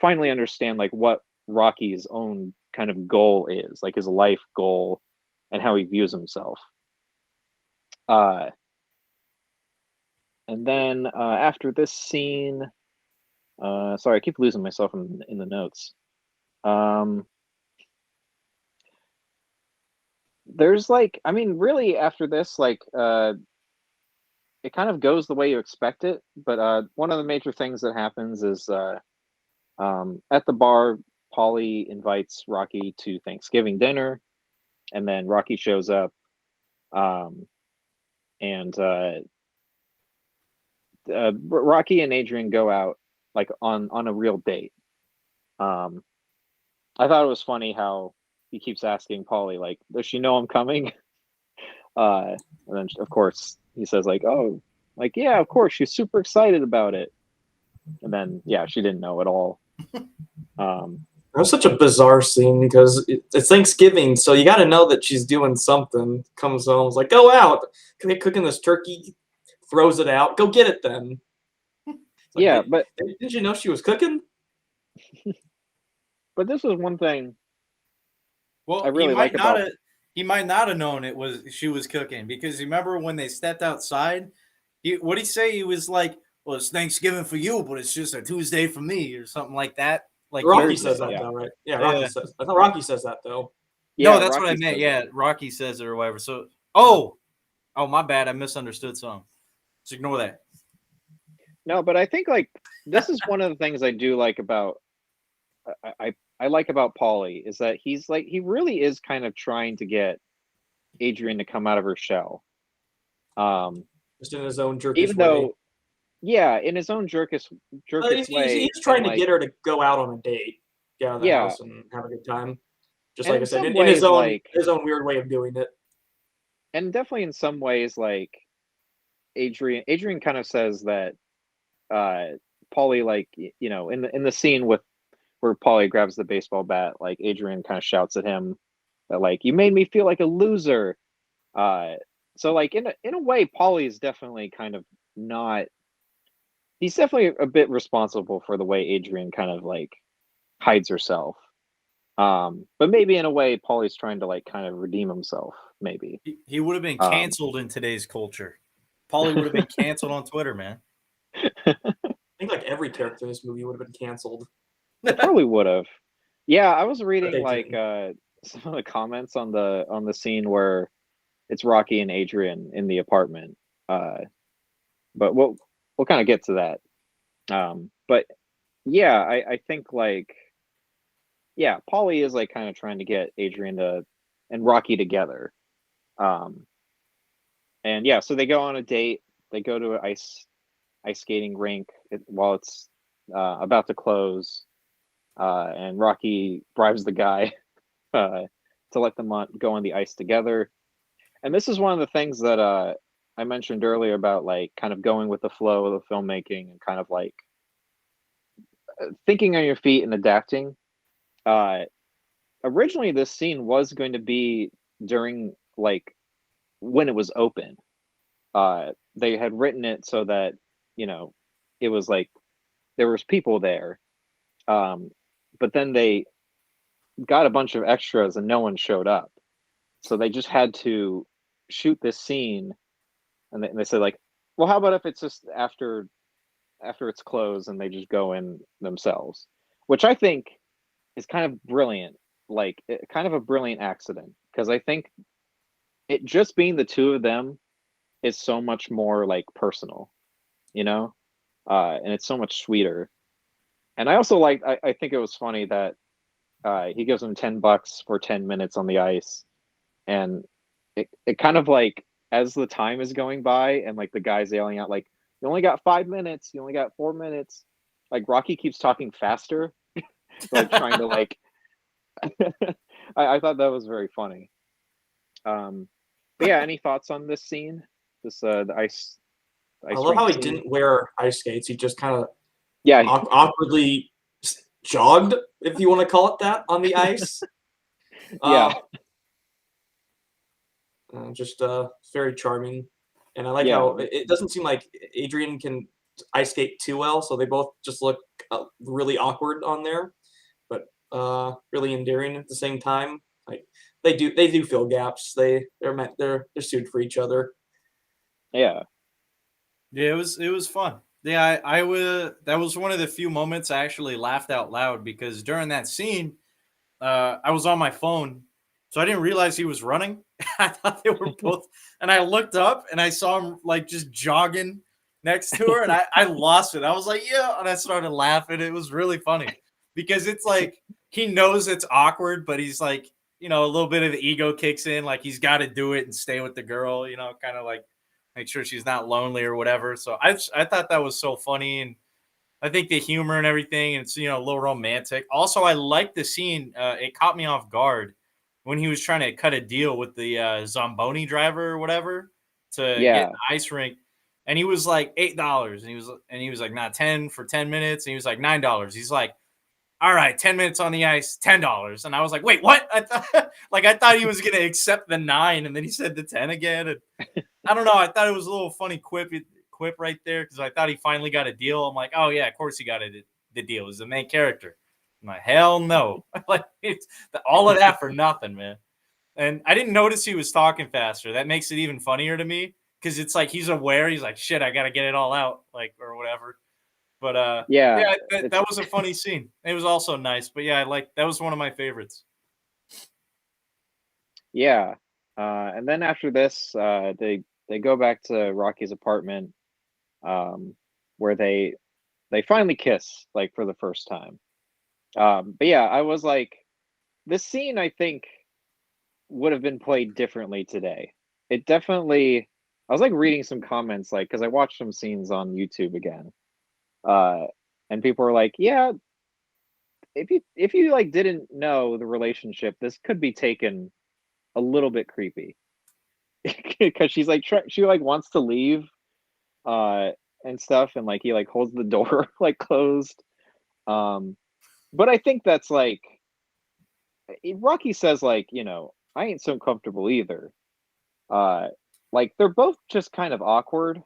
finally understand like what Rocky's own kind of goal is, like his life goal and how he views himself. And then after this scene, sorry, I keep losing myself in the notes. There's like, I mean, really after this, like, it kind of goes the way you expect it. But one of the major things that happens is at the bar, Paulie invites Rocky to Thanksgiving dinner, and then Rocky shows up, and Rocky and Adrian go out like on a real date. I thought it was funny how he keeps asking Paulie, like, does she know I'm coming? And then of course he says like, oh, like, yeah, of course, she's super excited about it. And then she didn't know at all. That was such a bizarre scene because it's Thanksgiving, so you got to know that she's doing something. Comes home, is like, go out, cooking this turkey, throws it out, go get it then. Like, but did you know she was cooking? But this was one thing. Well, I really like about he might not have known she was cooking, because you remember when they stepped outside, what did he say? He was like, well, it's Thanksgiving for you, but it's just a Tuesday for me, or something like that. Like Rocky says that though, right? Yeah, Rocky says. I thought Rocky says that though. Yeah, no, that's Rocky what I meant. Yeah, Rocky says it or whatever. So, oh, my bad. I misunderstood something. Just ignore that. No, but I think like this is one of the things I do like about I like about Paulie is that he's like, he really is kind of trying to get Adrian to come out of her shell. Just in his own jerkish even way. Though, in his own jerkish way. He's trying to get her to go out on a date, get out of the house and have a good time. Just like I said, in his own weird way of doing it. And definitely in some ways, like Adrian kind of says that Paulie, like, in the scene where Paulie grabs the baseball bat, like Adrian kind of shouts at him that like, you made me feel like a loser. So like in a way, Paulie is definitely kind of not. He's definitely a bit responsible for the way Adrian kind of like hides herself. But maybe in a way, Paulie's trying to like kind of redeem himself. Maybe. He would have been Um, canceled in today's culture. Paulie would have been canceled on Twitter, man. I think like every character in this movie would have been canceled, it probably would have. Yeah, I was but reading they like didn't. some of the comments on the scene where it's Rocky and Adrian in the apartment. Uh, but we'll kind of get to that. But yeah, I think like yeah, Paulie is like kind of trying to get Adrian to and Rocky together. Um, and yeah, so they go on a date. They go to an ice skating rink while it's about to close. And Rocky bribes the guy uh, to let them go on the ice together. And this is one of the things that I mentioned earlier about like kind of going with the flow of the filmmaking and kind of like thinking on your feet and adapting. Uh, Originally, this scene was going to be during like when it was open. They had written it so that you know it was like there was people there, um, but then they got a bunch of extras and no one showed up, so they just had to shoot this scene. And they said like, well, how about if it's just after it's closed and they just go in themselves, which I think is kind of brilliant, like kind of a brilliant accident because I think it just being the two of them is so much more like personal, you know, and it's so much sweeter. And I also like I think it was funny that he gives him $10 for 10 minutes on the ice, and it kind of like as the time is going by and like the guy's yelling out like you only got 5 minutes, you only got 4 minutes, like Rocky keeps talking faster, like trying to like I thought that was very funny. But yeah, any thoughts on this scene? This the I ice love rink how he scene? didn't wear ice skates. He just kind of Yeah, awkwardly jogged, if you want to call it that, on the ice. yeah, Uh, just very charming, and I like yeah, how it doesn't seem like Adrian can ice skate too well, so they both just look really awkward on there, but really endearing at the same time. Like they do fill gaps. They're suited for each other. Yeah, it was fun. Yeah, I would. That was one of the few moments I actually laughed out loud because during that scene, I was on my phone, so I didn't realize he was running. I thought they were both, and I looked up and I saw him like just jogging next to her, and I lost it. I was like, yeah, and I started laughing. It was really funny because it's like he knows it's awkward, but he's like, a little bit of the ego kicks in, like he's got to do it and stay with the girl, kind of like make sure she's not lonely or whatever. So I thought that was so funny, and I think the humor and everything, it's a little romantic. Also, I like the scene. It caught me off guard when he was trying to cut a deal with the Zamboni driver or whatever to get yeah, an ice rink, and he was like $8, and he was like not 10 for 10 minutes, and he was like $9. He's like, all right, 10 minutes on the ice, $10, and I was like, wait, what? I thought he was gonna accept the 9, and then he said the 10 again, and I don't know. I thought it was a little funny quip right there because I thought he finally got a deal. I'm like, oh yeah, of course he got the deal. He's the main character. I'm like, hell no. Like it's all of that for nothing, man. And I didn't notice he was talking faster. That makes it even funnier to me because it's like he's aware. He's like, shit, I gotta get it all out, like or whatever. But yeah. yeah, that, It's that was a funny scene. It was also nice. But yeah, that was one of my favorites. yeah. And then after this, they go back to Rocky's apartment, um, where they finally kiss like for the first time. But yeah, I was like, this scene I think would have been played differently today. It definitely. I was like reading some comments like because I watched some scenes on YouTube again, uh, and people were like, yeah, if you like didn't know the relationship, this could be taken a little bit creepy because she's like she like wants to leave uh and stuff and like he like holds the door like closed, um but I think that's like Rocky says like I ain't so comfortable either, uh like they're both just kind of awkward,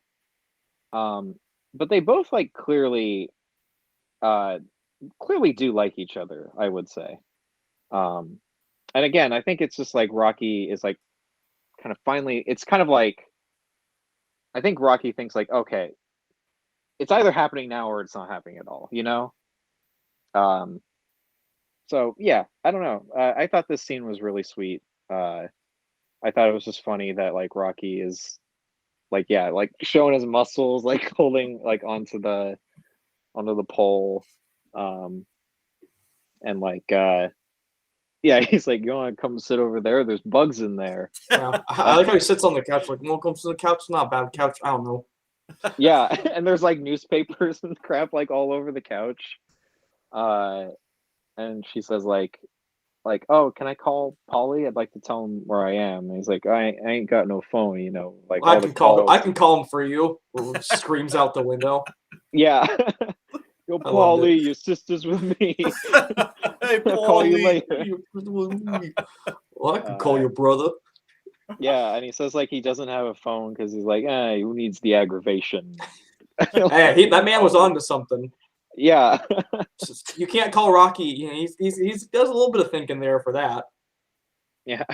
um but they both like uh clearly do like each other, I would say. Um, and again, I think it's just like Rocky is like kind of finally. It's kind of like I think Rocky thinks like, okay, it's either happening now or it's not happening at all. Um, so yeah, I don't know. I thought this scene was really sweet. Uh, I thought it was just funny that like Rocky is like yeah, like showing his muscles, like holding like onto the pole, um, and like yeah, he's like, you want to come sit over there? There's bugs in there. Yeah, I like how he sits on the couch. Like, welcome to the couch. Not a bad couch. I don't know. Yeah, and there's like newspapers and crap like all over the couch. Uh, and she says like, oh, can I call Polly? I'd like to tell him where I am. And he's like, I ain't got no phone, like I all the can call. I calls. can call him for you. Screams out the window. Yeah. Yo, I loved it. Paulie, your sister's with me. Hey, I'll call you Paulie. later. Well, I can call your brother. Yeah, and he says like he doesn't have a phone because he's like, who needs the aggravation? Hey, that man was on to something. Yeah. You can't call Rocky. You know, he's does a little bit of thinking there for that. Yeah.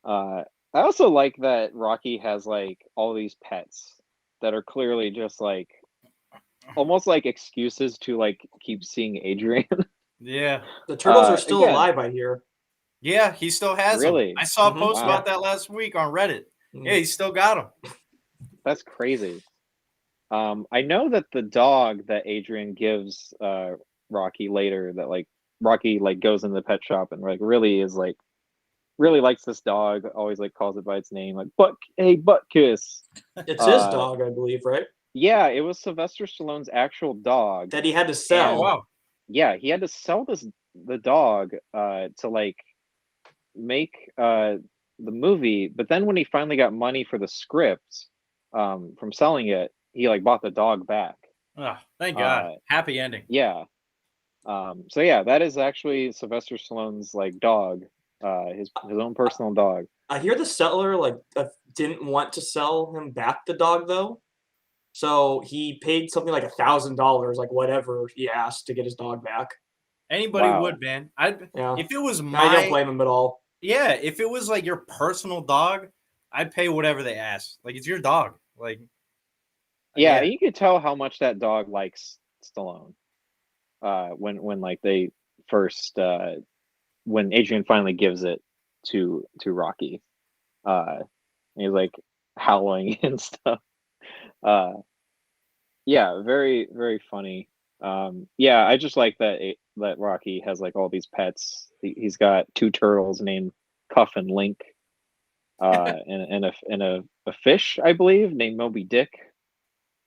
I also like that Rocky has like all these pets that are clearly just like almost like excuses to like keep seeing Adrian. Yeah. The turtles are still Again, alive, I hear. Yeah, he still has them. really? I saw a post Wow. about that last week on Reddit. Mm. Yeah, he still got them. That's crazy. I know that the dog that Adrian gives Rocky later that like Rocky like goes in the pet shop and like really is like really likes this dog, always like calls it by its name, like butt kiss. It's his dog, I believe, right? Yeah, it was Sylvester Stallone's actual dog. That he had to Oh, sell. wow. Yeah, he had to sell the dog to like make the movie, but then when he finally got money for the script from selling it, he like bought the dog back. Oh, thank God. Happy ending. Yeah. So yeah, that is actually Sylvester Stallone's like dog, his own personal dog. I hear the seller didn't want to sell him back the dog though, so he paid something like $1,000, like whatever he asked to get his dog back. Anybody Wow. would, man. Yeah, If it was I don't blame him at all. Yeah, if it was like your personal dog, I'd pay whatever they ask. Like it's your dog. Like Yeah, you could tell how much that dog likes Stallone. When like they first when Adrian finally gives it to Rocky, and he's like howling and stuff. Uh, yeah, very very funny. Yeah, I just like that Rocky has like all these pets. He's got two turtles named Cuff and Link, and a fish I believe named Moby Dick.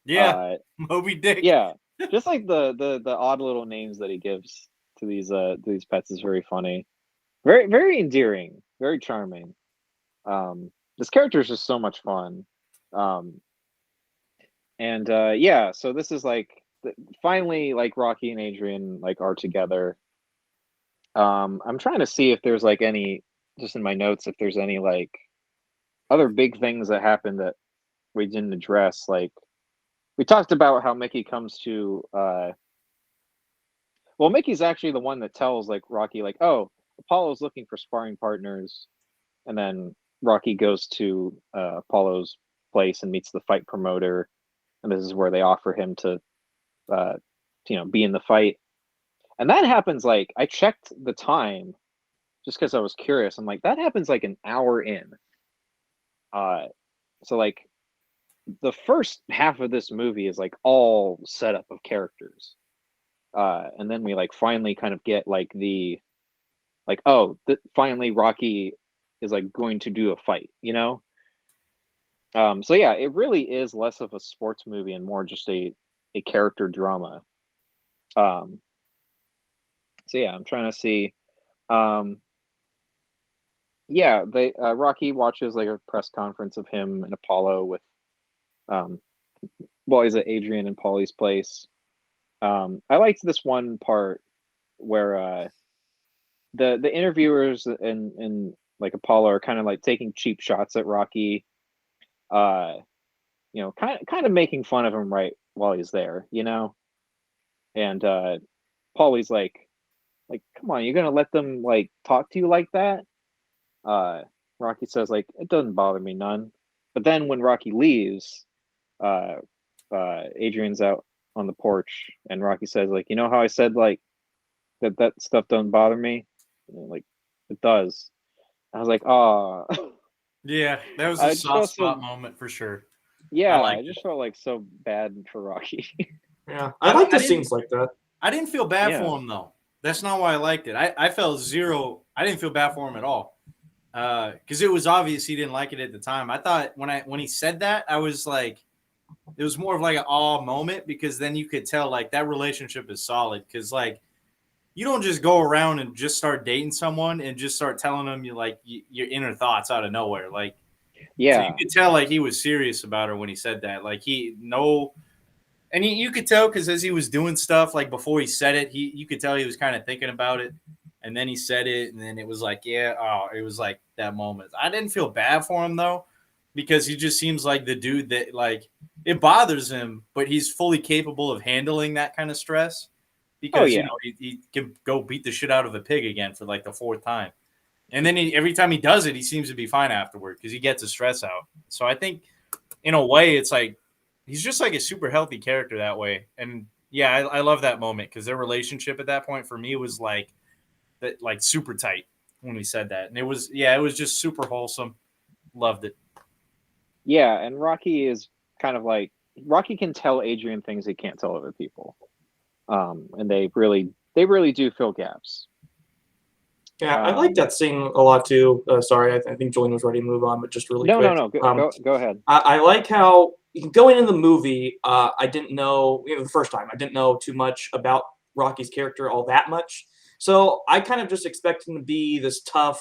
yeah, Moby Dick. Yeah, just like the odd little names that he gives to these pets is very funny, very very endearing, very charming. This character is just so much fun. Um, and yeah, so this is like finally like Rocky and Adrian like are together. I'm trying to see if there's like any just in my notes if there's any like other big things that happened that we didn't address. Like we talked about how Mickey comes to well, Mickey's actually the one that tells like Rocky, like, oh, Apollo's looking for sparring partners, and then Rocky goes to Apollo's place and meets the fight promoter, and this is where they offer him to, uh, be in the fight. And that happens like I checked the time just because I was curious. I'm like, that happens like an hour in. Uh, so like the first half of this movie is like all setup of characters, and then we like finally kind of get like the like finally Rocky is like going to do a fight. So yeah, it really is less of a sports movie and more just a character drama. um so yeah, I'm trying to see. um yeah, they Rocky watches like a press conference of him and Apollo with um well, he's at Adrian and Paulie's place. I liked this one part where the interviewers and like Apollo are kind of like taking cheap shots at Rocky, uh kind of making fun of him right while he's there. And Paulie's Like, come on, you're gonna let them like talk to you like that? Uh, Rocky says like, it doesn't bother me none. But then when Rocky leaves, uh, Adrian's out on the porch, and Rocky says like, you know how I said like that stuff doesn't bother me? And, like, it does. I was like, oh, Yeah, that was a I just soft felt spot so. moment for sure. I Yeah, I liked it. just felt like so bad for Rocky. Yeah, I like I the didn't. scenes like that. I didn't feel bad Yeah, for him though. That's not why I liked it. I felt zero. I didn't feel bad for him at all because it was obvious he didn't like it at the time. I thought when he said that, I was like, it was more of like an awe moment because then you could tell like that relationship is solid because like you don't just go around and just start dating someone and just start telling them your inner thoughts out of nowhere. Like so you yeah. could tell like he was serious about her when he said that. Like he no and you could tell because as he was doing stuff, like before he said it, you could tell he was kind of thinking about it. And then he said it, and then it was like, yeah, oh, it was like that moment. I didn't feel bad for him though, because he just seems like the dude that like it bothers him, but he's fully capable of handling that kind of stress Oh because yeah, he can go beat the shit out of a pig again for like the fourth time. And then every time he does it, he seems to be fine afterward because he gets his stress out. So I think in a way, it's like he's just like a super healthy character that way. And yeah, I love that moment because their relationship at that point for me was like that, like super tight when we said that, and it was it was just super wholesome. Loved it. yeah. And Rocky is kind of like Rocky can tell Adrian things he can't tell other people. And they really do fill gaps. Yeah, I like Um, that scene a lot too. Sorry, I think Julian was ready to move on, but just really no, no, quick. no. Go ahead. I like how going into the movie, I didn't know, the first time, I didn't know too much about Rocky's character all that much. So I kind of just expect him to be this tough,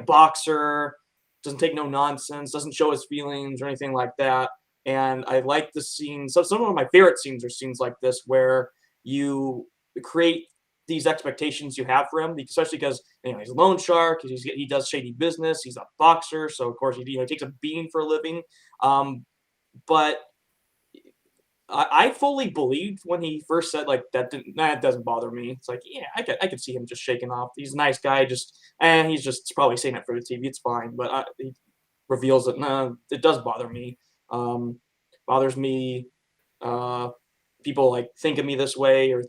boxer, doesn't take no nonsense, doesn't show his feelings or anything like that. And I like the scene. So some of my favorite scenes are scenes like this where you create these expectations you have for him, especially because he's a loan shark, he does shady business, he's a boxer, so of course he takes a beating for a living. But I fully believed when he first said like that doesn't bother me. It's like yeah, I could see him just shaking off. He's a nice guy, just and he's just probably saying it for the TV. It's fine, but he reveals that no, it does bother me. Bothers me. Uh, People like think of me this way, or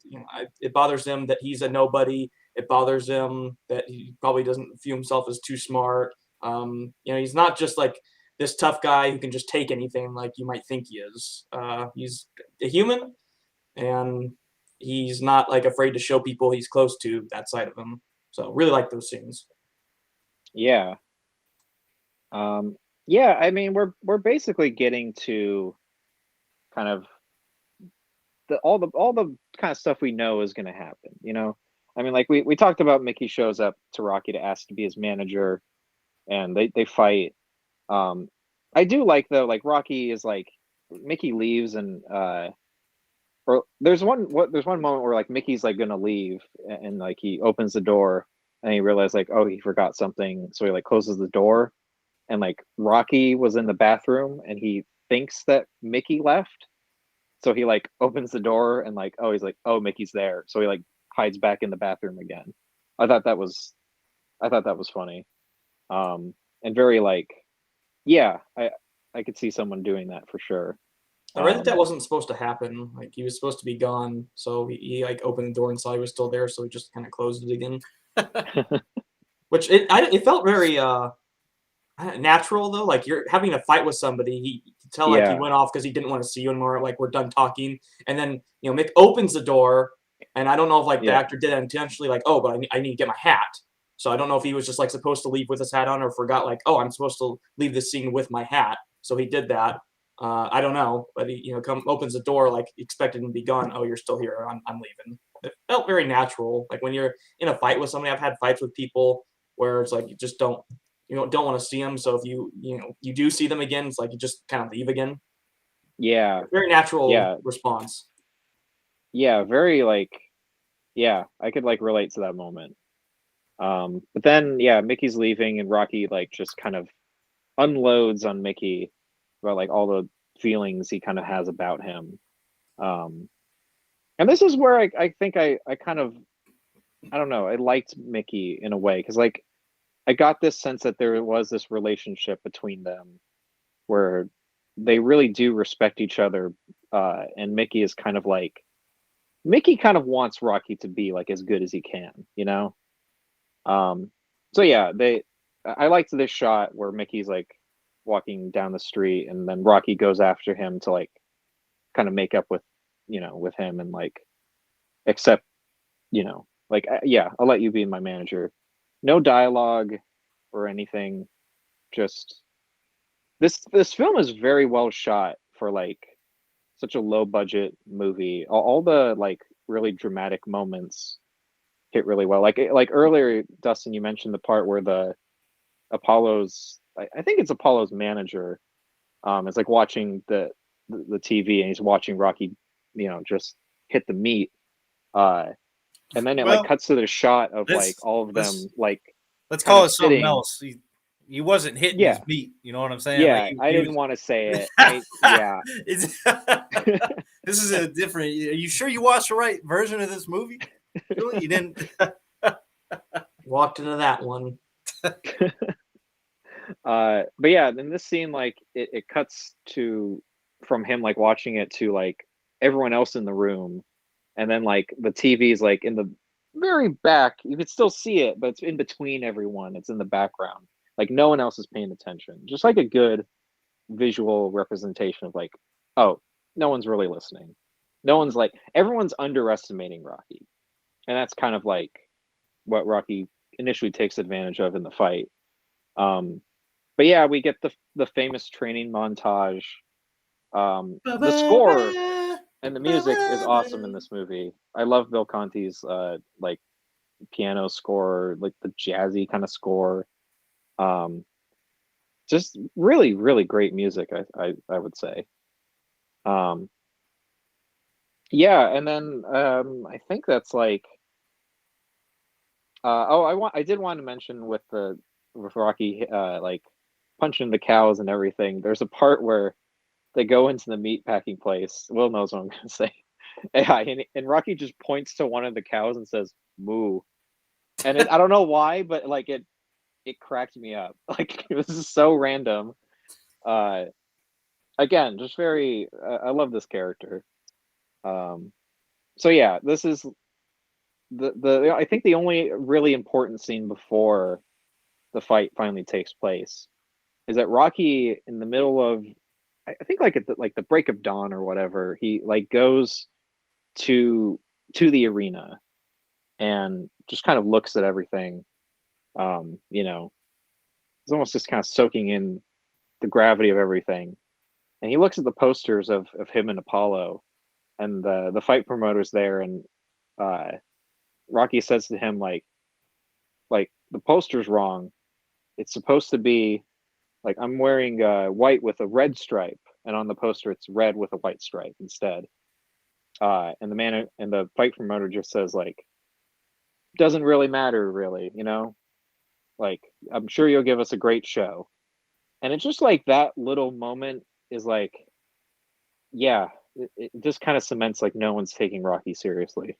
it bothers them that he's a nobody. It bothers him that he probably doesn't view himself as too smart. He's not just like this tough guy who can just take anything like you might think he is. He's a human, and he's not like afraid to show people he's close to that side of him. So really like those scenes. Yeah. Um, yeah. I mean, we're basically getting to kind of all the kind of stuff we know is going to happen. I mean, like we talked about, Mickey shows up to Rocky to ask to be his manager, and they fight. Um, I do like though, like Rocky is like Mickey leaves, and or there's one moment where like Mickey's like gonna leave, and like he opens the door and he realized like, oh, he forgot something, so he like closes the door, and like Rocky was in the bathroom and he thinks that Mickey left, so he like opens the door and like, oh, he's like, oh, Mickey's there, so he like hides back in the bathroom again. I thought that was I thought that was funny, and very like, yeah, I could see someone doing that for sure. I read that um wasn't supposed to happen. Like he was supposed to be gone, so he like opened the door and saw he was still there, so he just kind of closed it again. Which it felt very natural though. Like you're having a fight with somebody. He you could tell like he yeah, went off because he didn't want to see you anymore. Like we're done talking, and then Mick opens the door, and I don't know if like the yeah, actor did it intentionally. Like oh, but I need to get my hat. So I don't know if he was just like supposed to leave with his hat on, or forgot like oh I'm supposed to leave the scene with my hat. So he did that. I don't know, but he opens the door like expected him to be gone. Oh, you're still here. I'm leaving. It felt very natural. Like when you're in a fight with somebody, I've had fights with people where it's like you just don't want to see them. So if you do see them again, it's like you just kind of leave again. yeah, Very natural yeah, response. yeah, very like, yeah, I could like relate to that moment. But then yeah, Mickey's leaving and Rocky like just kind of unloads on Mickey about like all the feelings he kind of has about him. um and this is where I think I kind of I don't know, I liked Mickey in a way because like I got this sense that there was this relationship between them where they really do respect each other, and Mickey is kind of like Mickey kind of wants Rocky to be like as good as he can, you know? Um, so yeah, I liked this shot where Mickey's like walking down the street and then Rocky goes after him to like kind of make up with, with him and like accept, like, yeah, I'll let you be my manager. No dialogue or anything. Just this film is very well shot for like such a low budget movie. All the like really dramatic moments hit really well. Like earlier, Dustin, you mentioned the part where the Apollo's I think it's Apollo's manager is like watching the TV and he's watching Rocky, just hit the meat. Uh and then it like Well, cuts to the shot of like let's all of let's them like let's kind call of it something sitting. else. He wasn't hitting his Yeah. meat. You know what I'm saying? Like Yeah, I he didn't was. want to say it. Yeah. It's, this is a different. Are you sure you watched the right version of this movie? Really, you didn't. Walked into that one. But yeah, in this scene, like it cuts to from him like watching it to like everyone else in the room, and then like the TV is like in the very back. You could still see it, but it's in between everyone. It's in the background. Like no one else is paying attention. Just like a good visual representation of like, oh, no one's really listening. No one's like everyone's underestimating Rocky. And that's kind of like what Rocky initially takes advantage of in the fight. Um, but yeah, we get the famous training montage. The score and the music is awesome in this movie. I love Bill Conti's like piano score, like the jazzy kind of score. Um, just really, really great music. I would say. Um, yeah, and then I think that's like. I did want to mention with Rocky like punching the cows and everything. There's a part where they go into the meat packing place. Will knows what I'm gonna say. Yeah, and Rocky just points to one of the cows and says "moo," and I don't know why, but like it cracked me up. Like it was just so random. Uh, Again, just very. I love this character. Um, so yeah, this is the I think the only really important scene before the fight finally takes place is that Rocky in the middle of I think like at the break of dawn or whatever, he like goes to the arena and just kind of looks at everything. He's almost just kind of soaking in the gravity of everything. And he looks at the posters of him and Apollo and the fight promoters there and uh Rocky says to him like the poster's wrong. It's supposed to be like I'm wearing white with a red stripe, and on the poster it's red with a white stripe instead. And the fight promoter just says like, doesn't really matter, really, Like I'm sure you'll give us a great show, and it's just like that little moment is like, yeah, it just kind of cements like no one's taking Rocky seriously.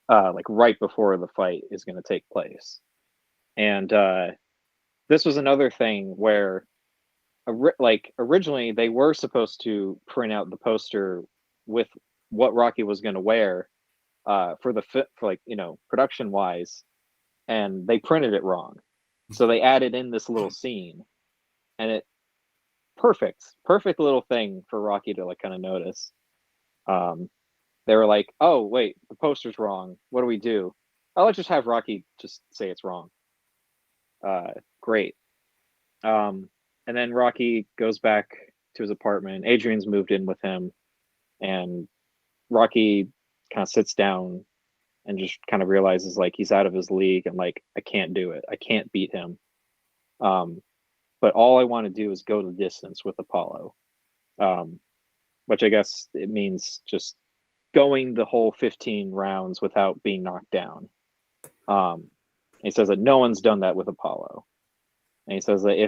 Like right before the fight is going to take place, and this was another thing where like originally they were supposed to print out the poster with what Rocky was going to wear for for like production wise, and they printed it wrong, so they added in this little scene, and it perfect little thing for Rocky to like kind of notice. Um, they were like, oh wait, the poster's wrong. What do we do? Oh, let's just have Rocky just say it's wrong. Great. Um, and then Rocky goes back to his apartment. Adrian's moved in with him, and Rocky kind of sits down and just kind of realizes like he's out of his league and like I can't do it. I can't beat him. Um, but all I want to do is go the distance with Apollo, um, which I guess it means just going the whole 15 rounds without being knocked down. He says that no one's done that with Apollo, and he says that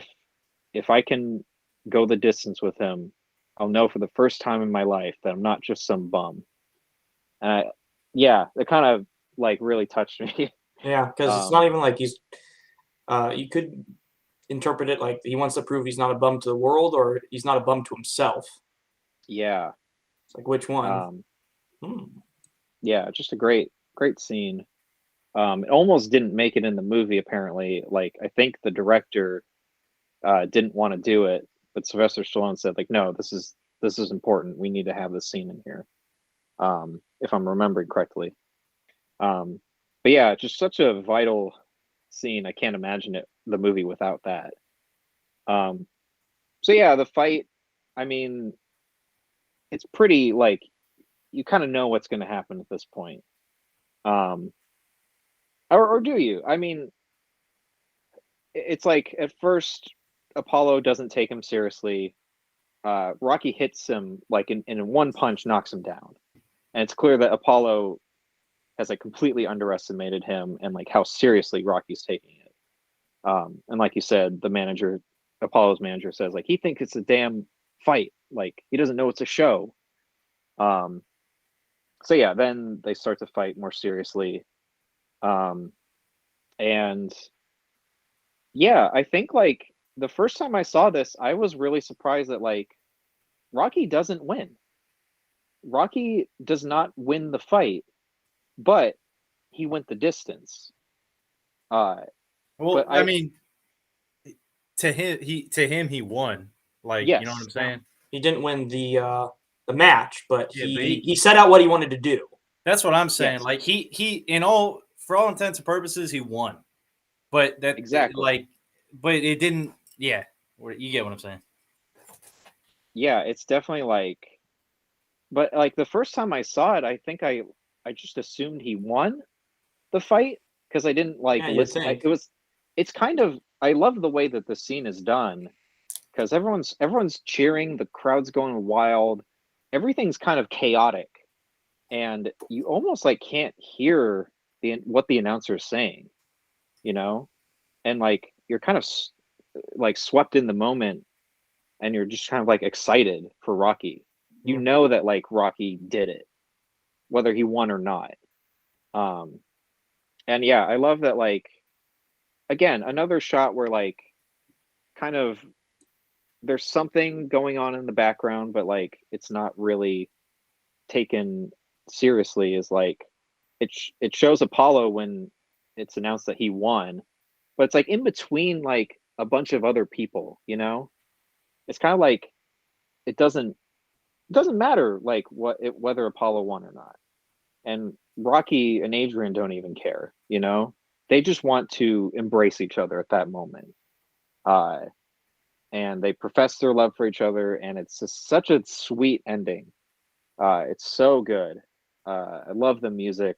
if I can go the distance with him, I'll know for the first time in my life that I'm not just some bum. And yeah, it kind of like really touched me. Yeah, because it's not even like he's. You could interpret it like he wants to prove he's not a bum to the world, or he's not a bum to himself. Yeah. It's like which one? Um, yeah, just a great scene. It almost didn't make it in the movie apparently. Like I think the director didn't want to do it, but Sylvester Stallone said like, no, this is important. We need to have this scene in here. If I'm remembering correctly. But yeah, just such a vital scene. I can't imagine the movie without that. Um, so yeah, the fight, I mean, it's pretty like you kind of know what's going to happen at this point. Um, or do you? I mean, it's like at first Apollo doesn't take him seriously. Rocky hits him like in one punch, knocks him down, and it's clear that Apollo has like completely underestimated him and like how seriously Rocky's taking it. And like you said, Apollo's manager says like he thinks it's a damn fight, like he doesn't know it's a show. Um, so yeah, then they start to fight more seriously. Um, and yeah, I think like the first time I saw this, I was really surprised that like Rocky doesn't win. Rocky does not win the fight, but he went the distance. Uh, Well, but I mean, to him he won. Like, you know what yes, I'm saying? He didn't win the match, but Yeah, he set out what he wanted to do. that's what I'm saying. yes, Like he for all intents and purposes he won. But exactly. but it didn't. Yeah, you get what I'm saying. Yeah, it's definitely like, but like the first time I saw it, I think I just assumed he won the fight because I didn't like Yeah, you'd listen. think. It's kind of, I love the way that the scene is done because everyone's cheering, the crowd's going wild, everything's kind of chaotic, and you almost like can't hear what the announcer is saying, you know, and like you're kind of like swept in the moment, and you're just kind of like excited for Rocky. You Mhm. know that like Rocky did it, whether he won or not. Um, and yeah, I love that. Like again, another shot where like kind of there's something going on in the background, but like it's not really taken seriously. Is like it shows Apollo when it's announced that he won, but it's like in between like a bunch of other people. You know, it's kind of like it doesn't matter like whether Apollo won or not. And Rocky and Adrian don't even care, you know? They just want to embrace each other at that moment. Uh, and they profess their love for each other, and it's just such a sweet ending. It's so good. I love the music.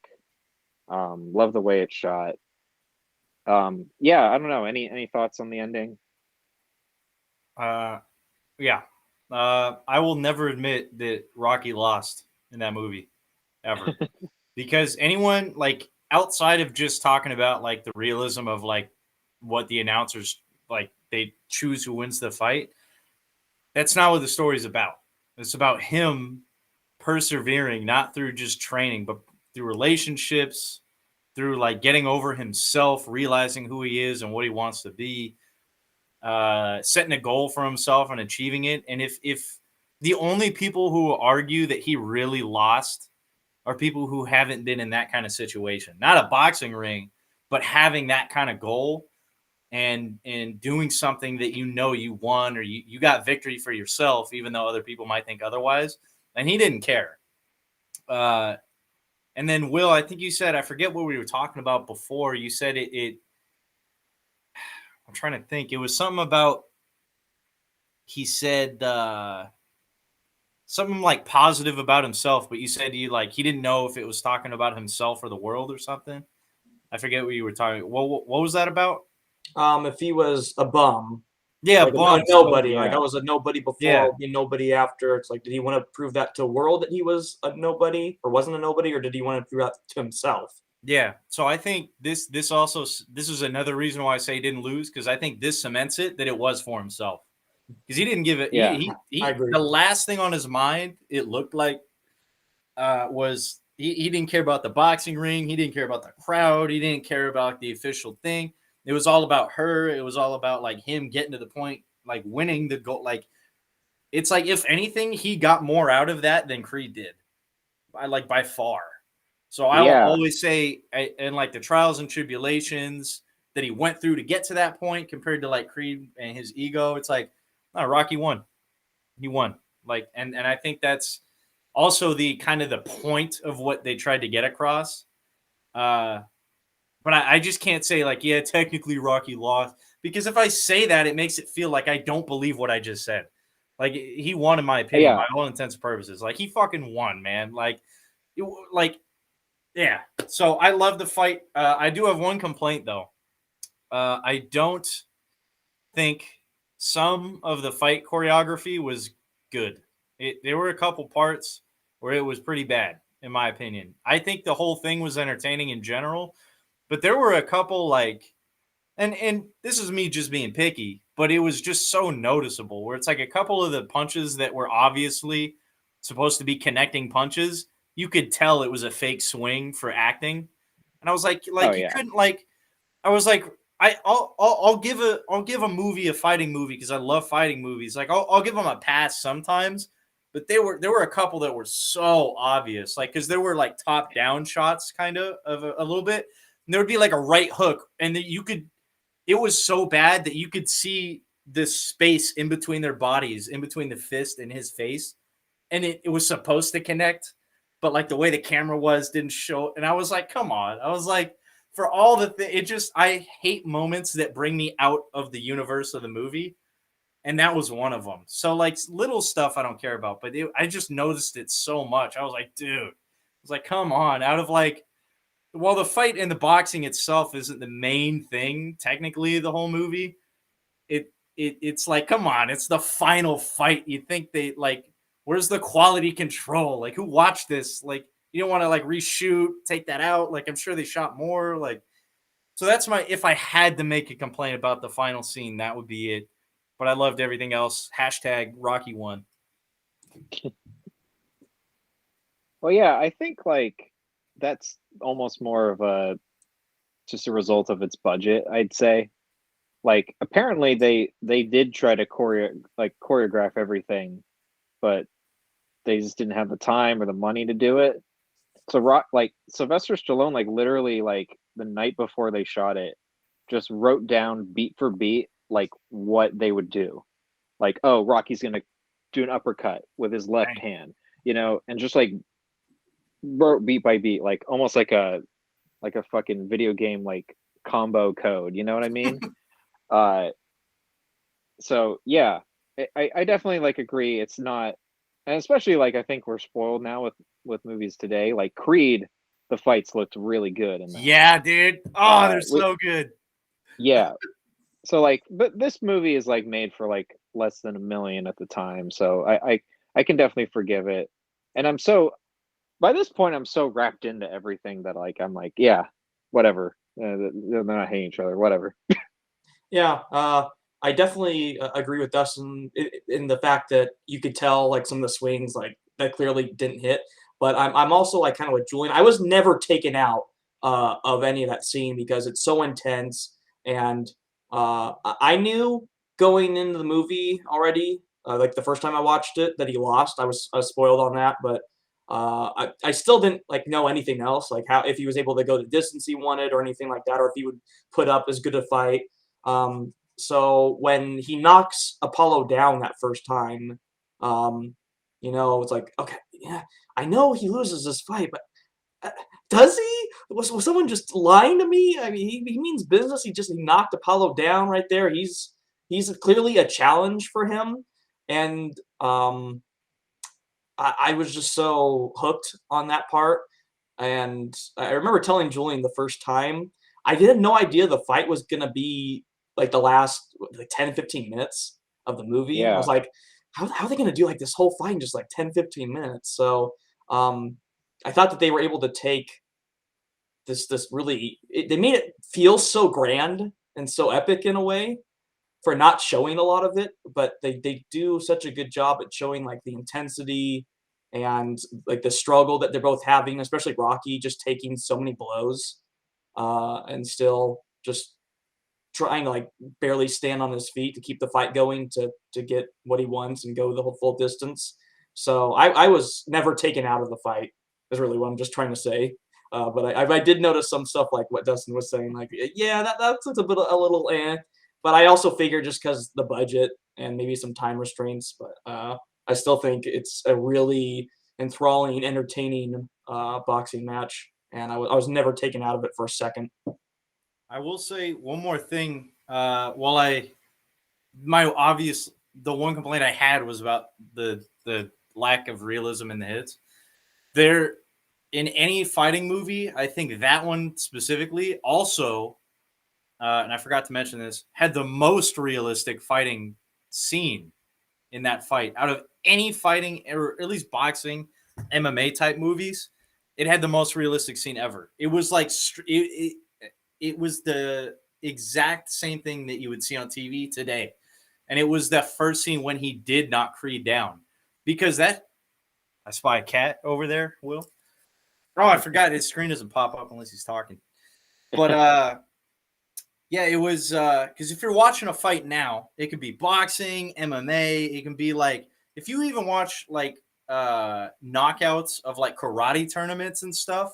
Love the way it's shot. Yeah, I don't know. Any thoughts on the ending? Uh, yeah. I will never admit that Rocky lost in that movie ever, because anyone like outside of just talking about like the realism of like what the announcers like they choose who wins the fight. That's not what the story's about. It's about him persevering, not through just training, but through relationships, through like getting over himself, realizing who he is and what he wants to be, setting a goal for himself and achieving it. And if the only people who argue that he really lost are people who haven't been in that kind of situation, not a boxing ring, but having that kind of goal and doing something that you know you won or you got victory for yourself, even though other people might think otherwise. And he didn't care. Uh, and then Will, I think you said, I forget what we were talking about before. You said it I'm trying to think. It was something about he said something like positive about himself, but you said he didn't know if it was talking about himself or the world or something. I forget what you were talking. What was that about? If he was a bum, Yeah, like a bums. nobody, Totally. like I Yeah. was a nobody before, Yeah, I'll be nobody after. It's like, did he want to prove that to the world that he was a nobody or wasn't a nobody, or did he want to prove that to himself? yeah. So I think this also this is another reason why I say he didn't lose, because I think this cements it that it was for himself, because he didn't give it. Yeah. I agree. The last thing on his mind it looked like was he didn't care about the boxing ring. He didn't care about the crowd. He didn't care about the official thing. It was all about her. It was all about like him getting to the point, like winning the goal. Like it's like if anything, he got more out of that than Creed did. By far. So I will Yeah, always say, and like the trials and tribulations that he went through to get to that point, compared to like Creed and his ego, it's like, no, Rocky won. He won. Like, and I think that's also the kind of the point of what they tried to get across. Uh, but I just can't say like, yeah, technically Rocky lost, because if I say that, it makes it feel like I don't believe what I just said. Like he won, in my opinion, yeah. by all intents and purposes. Like he fucking won, man. Like yeah. So I love the fight. I do have one complaint though. I don't think some of the fight choreography was good. There were a couple parts where it was pretty bad, in my opinion. I think the whole thing was entertaining in general, but there were a couple like, and this is me just being picky, but it was just so noticeable where it's like a couple of the punches that were obviously supposed to be connecting punches, you could tell it was a fake swing for acting. And I was Oh you yeah. couldn't like, I was like, I'll give a movie, a fighting movie, because I love fighting movies. Like I'll give them a pass sometimes, but there were a couple that were so obvious, like because there were like top down shots kind of a little bit, and there would be like a right hook, and that you could, it was so bad that you could see this space in between their bodies, in between the fist and his face, and it was supposed to connect, but like the way the camera was didn't show. And I was like, come on. I was like, for all the it just, I hate moments that bring me out of the universe of the movie, and that was one of them. So like little stuff I don't care about, but I just noticed it so much. I was like, dude, I was like, come on, out of like, while the fight and the boxing itself isn't the main thing technically the whole movie, it's like, come on, it's the final fight. You think they like, where's the quality control? Like who watched this? Like you don't want to like reshoot, take that out. Like I'm sure they shot more. Like, so that's my, if I had to make a complaint about the final scene, that would be it. But I loved everything else. Hashtag Rocky won. Well, yeah, I think like that's almost more of a just a result of its budget, I'd say. Like apparently they did try to choreograph everything, but they just didn't have the time or the money to do it. So Rock like Sylvester Stallone like literally like the night before they shot it just wrote down beat for beat like what they would do. Like, oh, Rocky's gonna do an uppercut with his left Dang. hand, and just like wrote beat by beat, like almost like a fucking video game like combo code. You know what I mean? Uh, so yeah, I definitely like agree. It's not, and especially like I think we're spoiled now with movies today. Like Creed, the fights looked really good in that. Yeah, dude. Oh, they're so good. Yeah. So like, but this movie is like made for like less than 1 million at the time, so I can definitely forgive it. And I'm so by this point I'm so wrapped into everything that like I'm like, yeah, whatever. They're not hating each other, whatever. Yeah, I definitely agree with Dustin in the fact that you could tell like some of the swings like that clearly didn't hit. But I'm also like kind of with Julian. I was never taken out of any of that scene because it's so intense, and I knew going into the movie already, like the first time I watched it, that he lost. I was spoiled on that, but I still didn't like know anything else, like how if he was able to go the distance he wanted or anything like that, or if he would put up as good a fight. So when he knocks Apollo down that first time, um, it's like, okay, yeah, I know he loses this fight, but uh, does he? Was someone just lying to me? I mean, he means business. He knocked Apollo down right there. He's clearly a challenge for him, and I was just so hooked on that part. And I remember telling Julian the first time, I had no idea the fight was going to be like the last like 10, 15 minutes of the movie. I was Yeah. like, how are they going to do like this whole fight in just like 10, 15 minutes? So um, I thought that they were able to take this really, they made it feel so grand and so epic in a way for not showing a lot of it, but they do such a good job at showing like the intensity and like the struggle that they're both having, especially Rocky just taking so many blows and still just trying to like barely stand on his feet to keep the fight going to get what he wants and go the whole full distance. So I was never taken out of the fight. Is really what I'm just trying to say. But I did notice some stuff like what Dustin was saying, like yeah, that's a little eh. But I also figure just because the budget and maybe some time restraints, but I still think it's a really enthralling, entertaining boxing match, and I was never taken out of it for a second. I will say one more thing. The one complaint I had was about the lack of realism in the hits. There, in any fighting movie, I think that one specifically also, and I forgot to mention this, had the most realistic fighting scene in that fight out of any fighting or at least boxing, MMA type movies. It had the most realistic scene ever. It was like it was the exact same thing that you would see on TV today. And it was that first scene when he did knock Creed down. Because I spy a cat over there, Will. Oh, I forgot his screen doesn't pop up unless he's talking. But yeah, it was because if you're watching a fight now, it could be boxing, MMA, it can be like if you even watch like knockouts of like karate tournaments and stuff,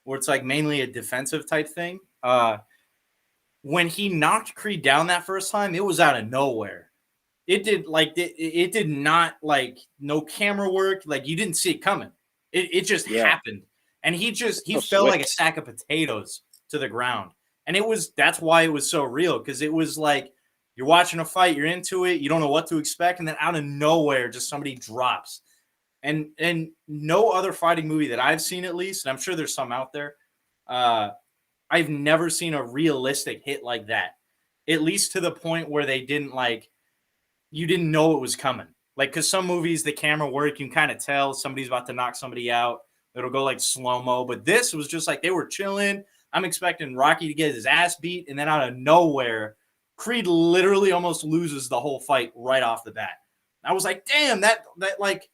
where it's like mainly a defensive type thing. When he knocked Creed down that first time, it was out of nowhere. It did not like no camera work. Like you didn't see it coming. It just happened. And he fell like a sack of potatoes to the ground. And that's why it was so real. Cause it was like, you're watching a fight, you're into it. You don't know what to expect. And then out of nowhere, just somebody drops. And no other fighting movie that I've seen, at least, and I'm sure there's some out there, I've never seen a realistic hit like that. At least to the point where they didn't like, you didn't know it was coming. Like, because some movies, the camera work, you can kind of tell somebody's about to knock somebody out. It'll go like slow-mo. But this was just like they were chilling. I'm expecting Rocky to get his ass beat. And then out of nowhere, Creed literally almost loses the whole fight right off the bat. I was like, damn, that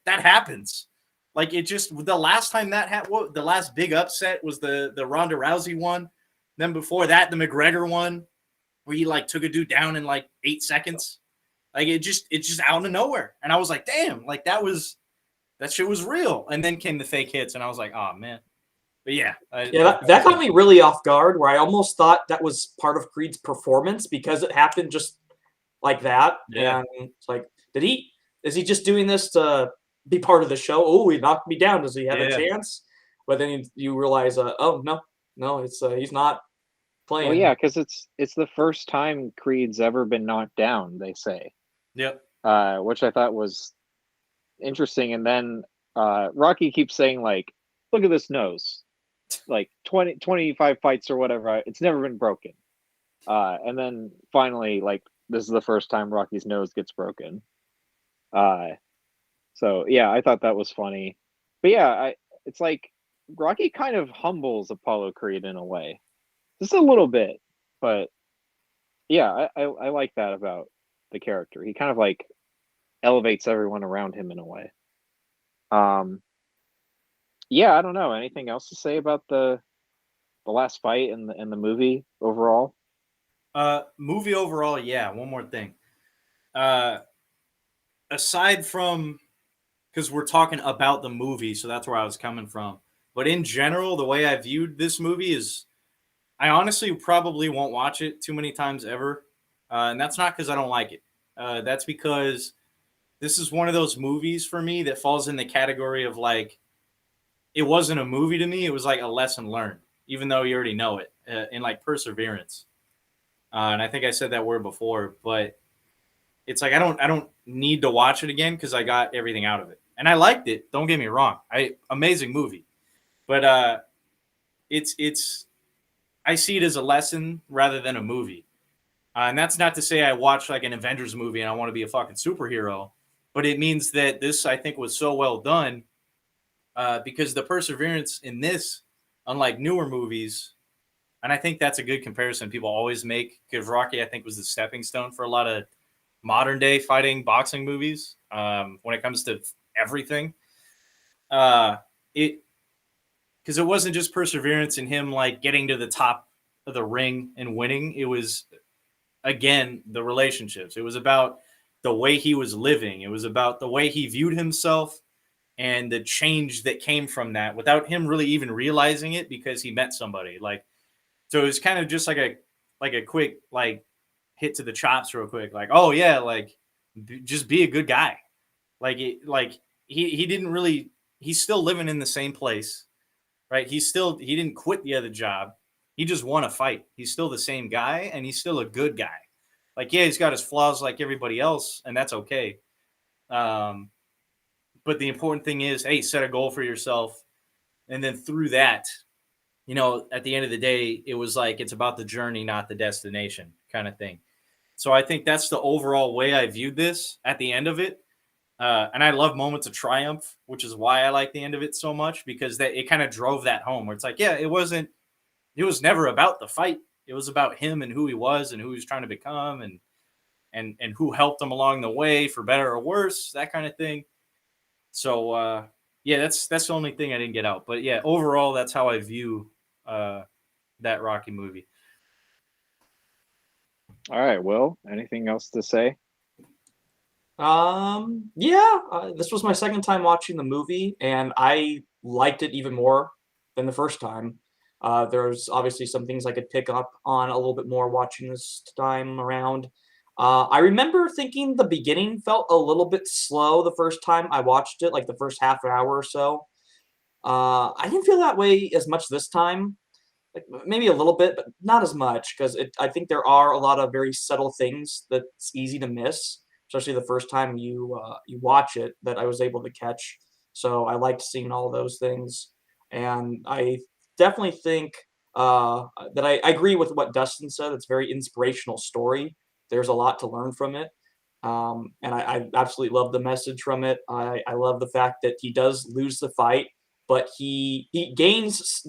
happens. Like, it just, the last time that happened, the last big upset was the Ronda Rousey one. Then before that, the McGregor one, where he like took a dude down in like 8 seconds. Like it's just out of nowhere. And I was like, damn, like that shit was real. And then came the fake hits, and I was like, oh man. But yeah. That got me really off guard, where I almost thought that was part of Creed's performance because it happened just like that. Yeah. And it's like, is he just doing this to be part of the show? Oh, he knocked me down. Does he have a chance? But then you realize, oh no, it's he's not playing. Well, yeah, because it's the first time Creed's ever been knocked down, they say. Yep. Which I thought was interesting. And then Rocky keeps saying, like, look at this nose. Like 25 fights or whatever. It's never been broken. And then finally, like, this is the first time Rocky's nose gets broken. So yeah, I thought that was funny. But yeah, it's like Rocky kind of humbles Apollo Creed in a way. Just a little bit. But yeah, I like that about the character. He kind of like elevates everyone around him in a way. Yeah, I don't know. Anything else to say about the last fight in the movie overall? Movie overall, yeah. One more thing. Aside from, because we're talking about the movie, so that's where I was coming from. But in general, the way I viewed this movie is, I honestly probably won't watch it too many times ever. And that's not because I don't like it. That's because this is one of those movies for me that falls in the category of like, it wasn't a movie to me. It was like a lesson learned, even though you already know it, in like perseverance. And I think I said that word before, but it's like I don't need to watch it again because I got everything out of it. And I liked it. Don't get me wrong. Amazing movie. But it's I see it as a lesson rather than a movie. And that's not to say I watch like an Avengers movie and I want to be a fucking superhero, but it means that this, I think, was so well done because the perseverance in this, unlike newer movies, and I think that's a good comparison people always make, because Rocky, I think, was the stepping stone for a lot of modern day fighting boxing movies when it comes to everything. it because it wasn't just perseverance in him like getting to the top of the ring and winning. It was again the relationships. It was about the way he was living. It was about the way he viewed himself and the change that came from that without him really even realizing it because he met somebody. Like, so it was kind of just like a quick like hit to the chops real quick. Like, oh yeah, like just be a good guy. He didn't really, he's still living in the same place, right? He didn't quit the other job. He just won a fight. He's still the same guy and he's still a good guy. Like, yeah, he's got his flaws like everybody else, and that's okay. But the important thing is, hey, set a goal for yourself. And then through that, at the end of the day, it was like, it's about the journey, not the destination kind of thing. So I think that's the overall way I viewed this at the end of it. And I love moments of triumph, which is why I like the end of it so much, because it kind of drove that home where it's like, yeah, it was never about the fight. It was about him and who he was and who he was trying to become and who helped him along the way for better or worse, that kind of thing. So, yeah, that's the only thing I didn't get out. But yeah, overall, that's how I view that Rocky movie. All right, Will, anything else to say? This was my second time watching the movie, and I liked it even more than the first time. There's obviously some things I could pick up on a little bit more watching this time around. I remember thinking the beginning felt a little bit slow the first time I watched it, like the first half hour or so. I didn't feel that way as much this time. Like maybe a little bit, but not as much, because I think there are a lot of very subtle things that's easy to miss, especially the first time you watch it, that I was able to catch. So I liked seeing all those things, and I definitely think that I agree with what Dustin said. It's a very inspirational story. There's a lot to learn from it. And I absolutely love the message from it. I love the fact that he does lose the fight, but he gains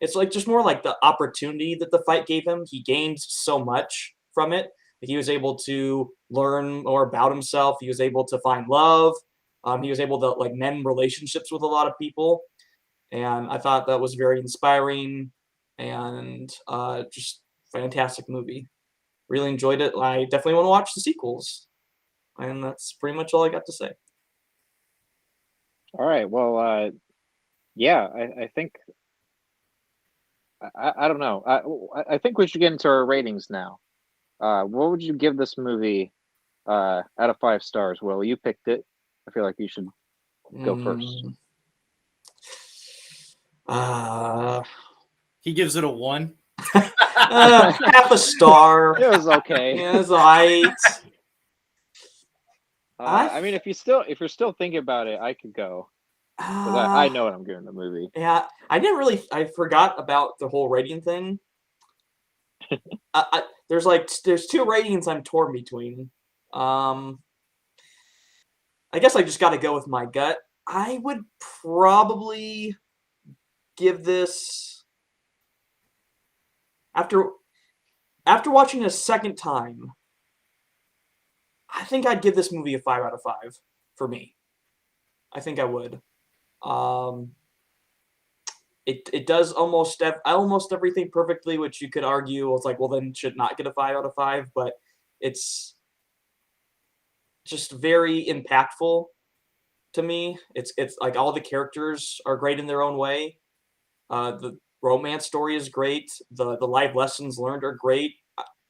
it's like just more like the opportunity that the fight gave him. He gained so much from it. He was able to learn more about himself. He was able to find love. He was able to like mend relationships with a lot of people. And I thought that was very inspiring and just fantastic movie. Really enjoyed it. I definitely want to watch the sequels. And that's pretty much all I got to say. All right, well, yeah, I think I don't know. I think we should get into our ratings now. What would you give this movie out of 5 stars? Will, you picked it. I feel like you should go first. He gives it a 1. Half a star. It was okay. Yeah, it's all right. I mean, if you're still thinking about it, I could go. I know what I'm giving the movie. Yeah, I forgot about the whole rating thing. There's 2 ratings I'm torn between. I guess I just got to go with my gut. I would probably give this after watching it a second time. I think I'd give this movie a 5 out of 5 for me. I think I would. It does almost everything perfectly, which you could argue was like, well, then should not get a 5 out of 5. But it's just very impactful to me. It's like all the characters are great in their own way. The romance story is great. The life lessons learned are great.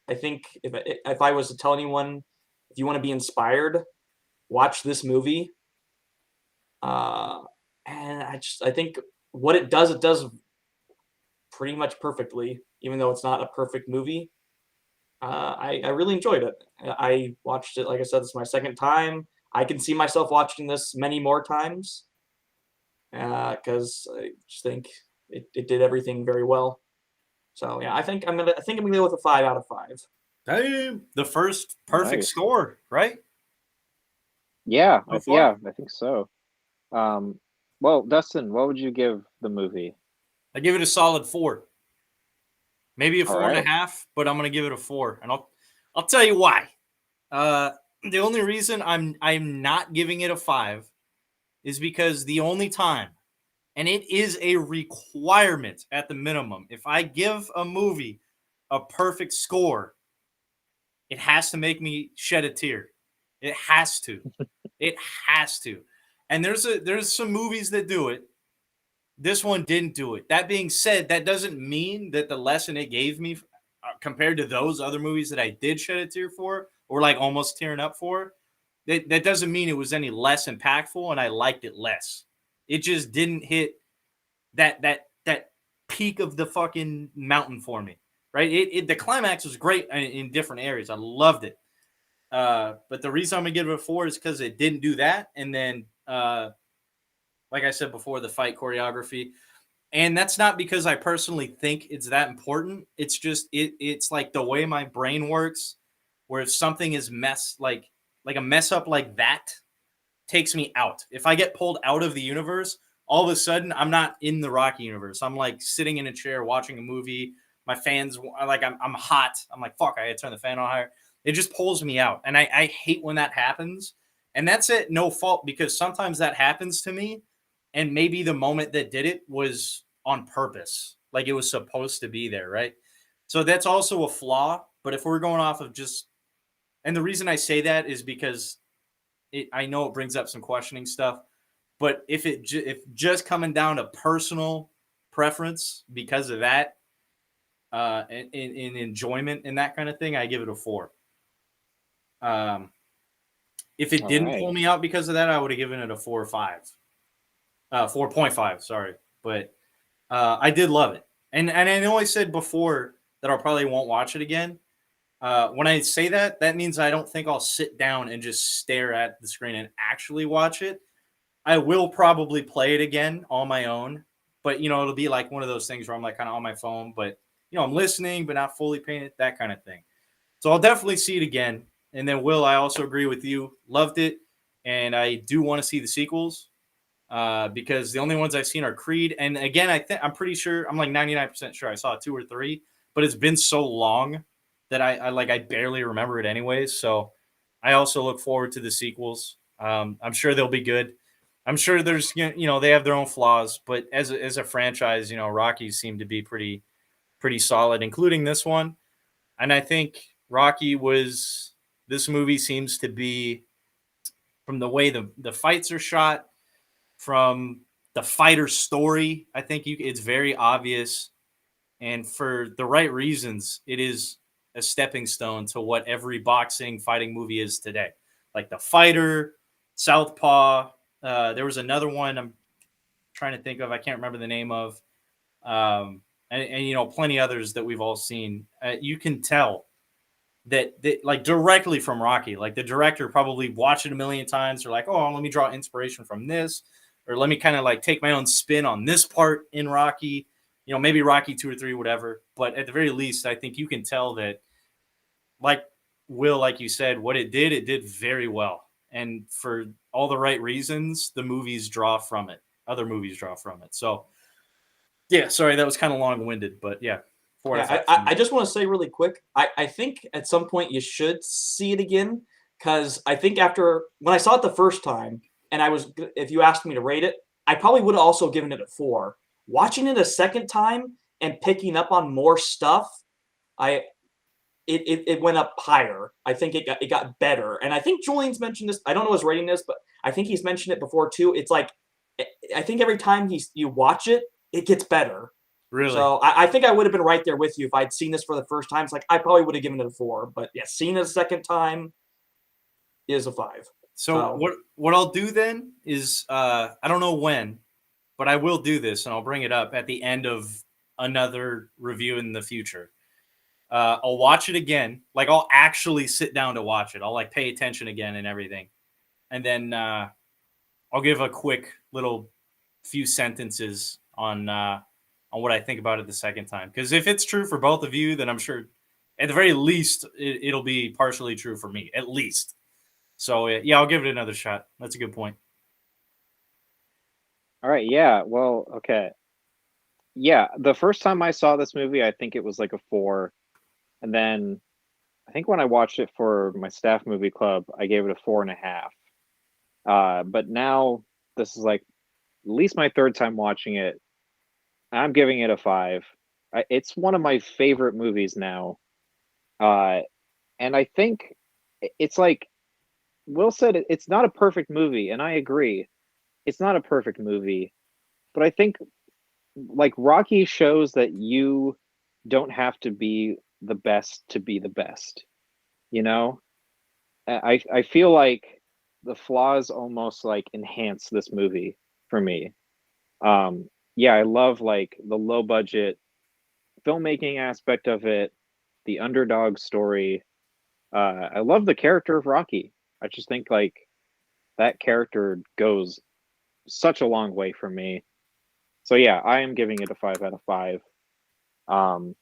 I think if I was to tell anyone, if you want to be inspired, watch this movie. And I think what it does pretty much perfectly, even though it's not a perfect movie. I really enjoyed it. I watched it, like I said, this is my second time. I can see myself watching this many more times because I just think it did everything very well. So yeah, I think I'm gonna go with a 5 out of 5. Damn, the first perfect score, right? Yeah, I think so. Well, Dustin, what would you give the movie? I give it a solid 4. Maybe a 4.5, but I'm gonna give it a 4, and I'll tell you why. The only reason I'm not giving it a 5 is because the only time, and it is a requirement at the minimum, if I give a movie a perfect score, it has to make me shed a tear. It has to. It has to. And there's some movies that do it. This one didn't do it. That being said, that doesn't mean that the lesson it gave me compared to those other movies that I did shed a tear for or like almost tearing up for, that doesn't mean it was any less impactful and I liked it less. It just didn't hit that peak of the fucking mountain for me, right? The climax was great in different areas. I loved it. But the reason I'm gonna give it a 4 is because it didn't do that, and then like I said before, the fight choreography. And that's not because I personally think it's that important. It's just it's like the way my brain works, where if something is like a mess up like that takes me out. If I get pulled out of the universe, all of a sudden I'm not in the Rocky universe. I'm like sitting in a chair watching a movie. My fans like I'm hot. I'm like, fuck, I had to turn the fan on higher. It just pulls me out. And I hate when that happens. And that's it, no fault, because sometimes that happens to me. And maybe the moment that did it was on purpose. Like it was supposed to be there, right? So that's also a flaw. But if we're going off of just, and the reason I say that is because I know it brings up some questioning stuff, but if just coming down to personal preference because of that, in enjoyment and that kind of thing, I give it a 4. If it didn't pull me out because of that, I would have given it a 4 or 5. 4.5, sorry. But I did love it. And I know I said before that I probably won't watch it again. When I say that, that means I don't think I'll sit down and just stare at the screen and actually watch it. I will probably play it again on my own, but it'll be like one of those things where I'm like kind of on my phone, but I'm listening, but not fully paying it, that kind of thing. So I'll definitely see it again. And then Will, I also agree with you, loved it, and I do want to see the sequels because the only ones I've seen are Creed, and again, I'm pretty sure, I'm like 99% sure I saw 2 or 3, but it's been so long that I barely remember it anyways. So I also look forward to the sequels. I'm sure they'll be good. I'm sure there's they have their own flaws, but as a franchise, Rockies seem to be pretty solid, including this one. And I think this movie seems to be, from the way the fights are shot, from the fighter story, I think it's very obvious, and for the right reasons, it is a stepping stone to what every boxing fighting movie is today. Like The Fighter, Southpaw. There was another one I'm trying to think of. I can't remember the name of. And plenty others that we've all seen. You can tell that like directly from Rocky. Like the director probably watched it a million times. They're like, oh, let me draw inspiration from this, or let me kind of like take my own spin on this part in Rocky. Maybe Rocky 2 or 3, whatever. But at the very least, I think you can tell that, like Will, like you said, what it did very well. And for all the right reasons, the movies draw from it. Other movies draw from it. So, yeah, sorry, that was kind of long-winded, but yeah. 4 out of 5. I just want to say really quick, I think at some point you should see it again, because I think when I saw it the first time, and if you asked me to rate it, I probably would have also given it a 4. Watching it a second time and picking up on more stuff, it went up higher. I think it got better. And I think Julian's mentioned this. I don't know his rating is, but I think he's mentioned it before too. It's like, I think every time you watch it, it gets better. Really? So I think I would have been right there with you if I'd seen this for the first time. It's like I probably would have given it a 4. But yeah, seeing it a second time is a 5. So what I'll do then is I don't know when, but I will do this, and I'll bring it up at the end of another review in the future. I'll watch it again. Like I'll actually sit down to watch it. I'll like pay attention again and everything. And then I'll give a quick little few sentences on what I think about it the second time. Because if it's true for both of you, then I'm sure at the very least it'll be partially true for me, at least. So yeah, I'll give it another shot. That's a good point. All right. Yeah. Well, okay. Yeah. The first time I saw this movie, I think it was like a 4. And then I think when I watched it for my staff movie club, I gave it a 4.5. But now this is like at least my third time watching it. I'm giving it a 5. It's one of my favorite movies now. And I think it's like Will said, it's not a perfect movie, and I agree. It's not a perfect movie, but I think like Rocky shows that you don't have to be the best to be the best. You know, I feel like the flaws almost like enhance this movie for me. Yeah, I love like the low budget filmmaking aspect of it, the underdog story. I love the character of Rocky. I just think like that character goes such a long way for me. So yeah, I am giving it a 5 out of 5. Um,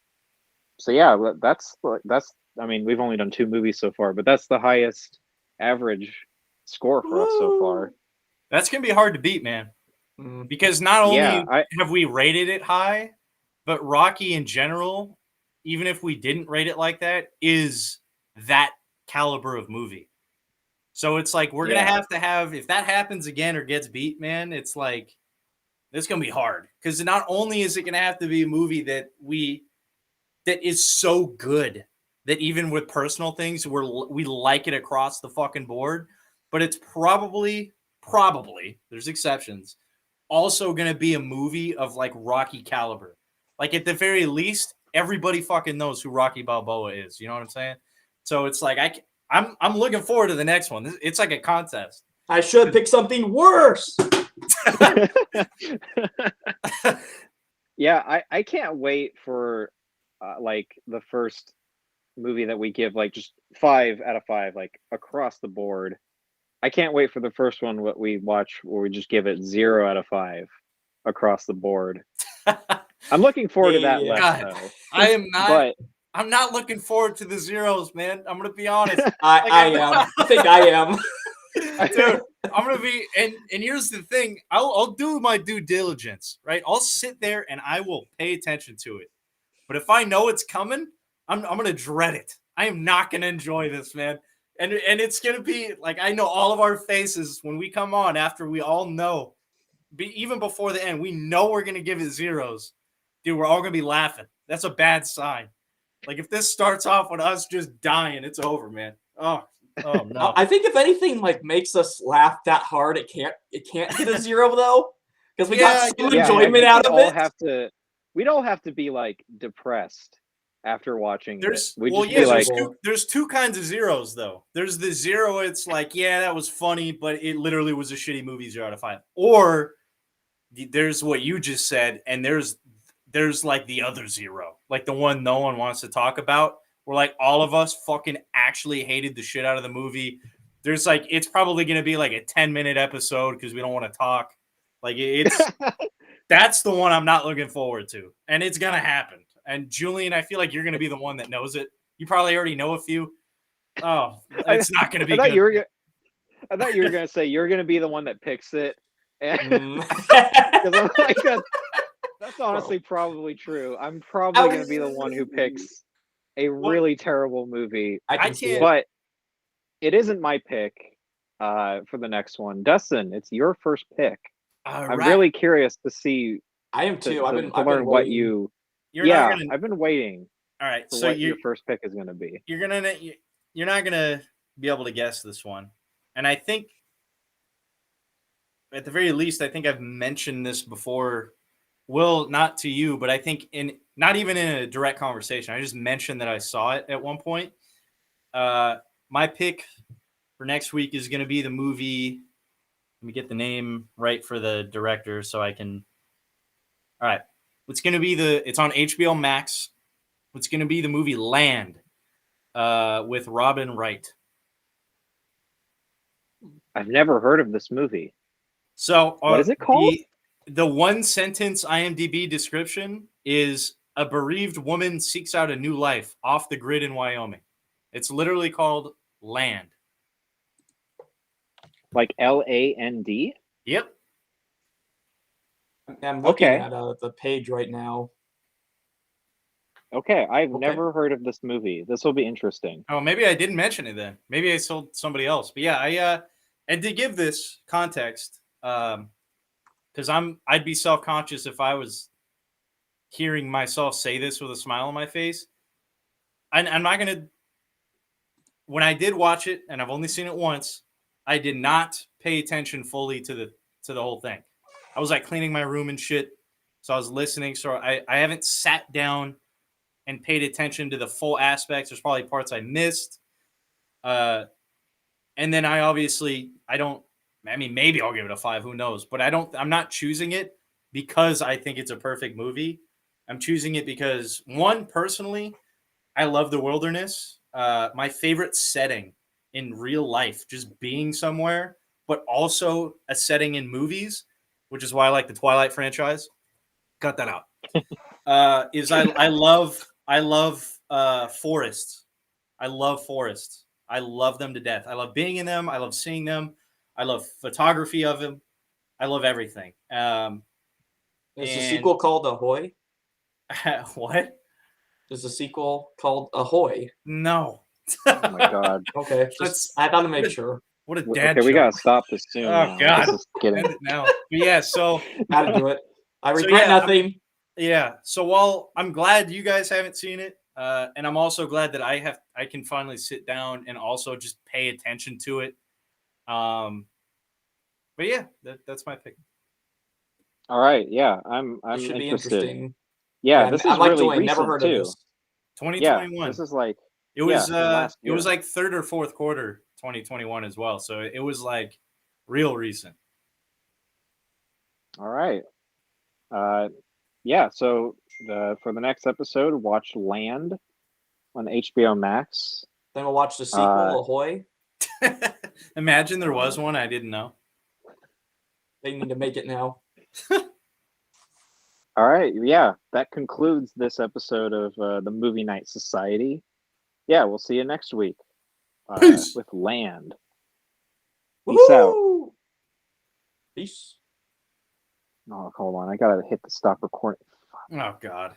so yeah, that's. I mean, we've only done 2 movies so far, but that's the highest average score for us so far. That's gonna be hard to beat, man. Mm. Because not Yeah, only have we rated it high, but Rocky in general, even if we didn't rate it like that, is that caliber of movie. So it's like we're Yeah. gonna have if that happens again or gets beat, man, it's like it's gonna be hard. Because not only is it gonna have to be a movie that is so good that even with personal things we like it across the fucking board, but it's probably there's exceptions also going to be a movie of like Rocky caliber. Like at the very least, everybody fucking knows who Rocky Balboa is. You know what I'm saying? So it's like I'm looking forward to the next one. It's like a contest. I should pick something worse. Yeah, I can't wait for like the first movie that we give like just 5 out of 5 like across the board. I can't wait for the first one what we watch where we just give it 0 out of 5 across the board. I'm looking forward to that less God, though. I am not. But I'm not looking forward to the zeros, man. I'm gonna be honest. I am. I think I am. Dude, I'm gonna be and here's the thing. I'll do my due diligence, right? I'll sit there and I will pay attention to it. But if I know it's coming, I'm gonna dread it. I am not gonna enjoy this, man. And it's gonna be like I know all of our faces when we come on after we all know, even before the end, we know we're gonna give it zeros. Dude, we're all gonna be laughing. That's a bad sign. Like if this starts off with us just dying, it's over, man. Oh no. I think if anything like makes us laugh that hard, it can't hit a 0 though, because we got some enjoyment out of it. We'd all have to be like depressed after watching it. We'd just be there's like, there's two kinds of zeros though. There's the zero, it's like, yeah, that was funny, but it literally was a shitty movie 0 out of 5. Or there's what you just said, and there's like the other zero, like the one no one wants to talk about, where like all of us fucking actually hated the shit out of the movie. There's like it's probably gonna be like a 10-minute episode because we don't want to talk. Like it's that's the one I'm not looking forward to, and it's gonna happen. And Julian, I feel like you're gonna be the one that knows it. You probably already know a few. Oh, it's not gonna be. I thought you were gonna say you're gonna be the one that picks it. And I'm like, that's honestly probably true. I'm probably going to be the one who picks a really terrible movie. I can't. But it isn't my pick for the next one. Dustin, it's your first pick. I'm really curious to see. I am too. I've been learn what waiting. you. I've been waiting. All right, so what your first pick is going to be. You're not gonna be able to guess this one, and I think at the very least, I think I've mentioned this before. Will, not to you, but I think not even in a direct conversation. I just mentioned that I saw it at one point. My pick for next week is going to be the movie. Let me get the name right for the director so I can. All right. It's going to be it's on HBO Max. It's going to be the movie Land with Robin Wright. I've never heard of this movie. So what is it called? The one sentence IMDb description is a bereaved woman seeks out a new life off the grid in Wyoming. It's literally called Land. Like LAND? Yep. I'm looking at the page right now. Okay, I've never heard of this movie. This will be interesting. Oh, maybe I didn't mention it then. Maybe I sold somebody else. But yeah, and to give this context, Because I'd be self-conscious if I was hearing myself say this with a smile on my face. I'm not gonna. When I did watch it, and I've only seen it once, I did not pay attention fully to the whole thing. I was like cleaning my room and shit, so I was listening. So I haven't sat down and paid attention to the full aspects. There's probably parts I missed. And then I don't. I mean, maybe I'll give it a 5. Who knows? But I'm not choosing it because I think it's a perfect movie. I'm choosing it because, one, personally, I love the wilderness. My favorite setting in real life, just being somewhere, but also a setting in movies, which is why I like the Twilight franchise. Cut that out. Is I love forests. I love forests. I love them to death. I love being in them. I love seeing them. I love photography of them. I love everything. Is the And sequel called Ahoy? what? Is the sequel called Ahoy? No. Oh my God. Okay, I thought to make sure. What a dad Okay, we joke. gotta stop this soon. Oh now. God. This is getting... End it now. But yeah, so How to do it? I So, regret yeah, nothing. yeah. So while I'm glad you guys haven't seen it, and I'm also glad that I can finally sit down and also just pay attention to it. But yeah, that's my pick. All right, yeah, I'm It should be interested. interesting. Yeah, And this I'm is like really Joy, never recent heard too. of this. Yeah, 2021. this is like It was from last it was year. like third or fourth quarter 2021 as well. So it was like real recent. All right. Yeah, so for the next episode, watch Land on HBO Max. Then we'll watch the sequel, Ahoy. Imagine there was one I didn't know. They need to make it now. All right, yeah, that concludes this episode of the Movie Night Society. Yeah, we'll see you next week Peace. with Land. Peace out. Woo-hoo! Peace. Oh, hold on, I gotta hit the stop recording. Oh God.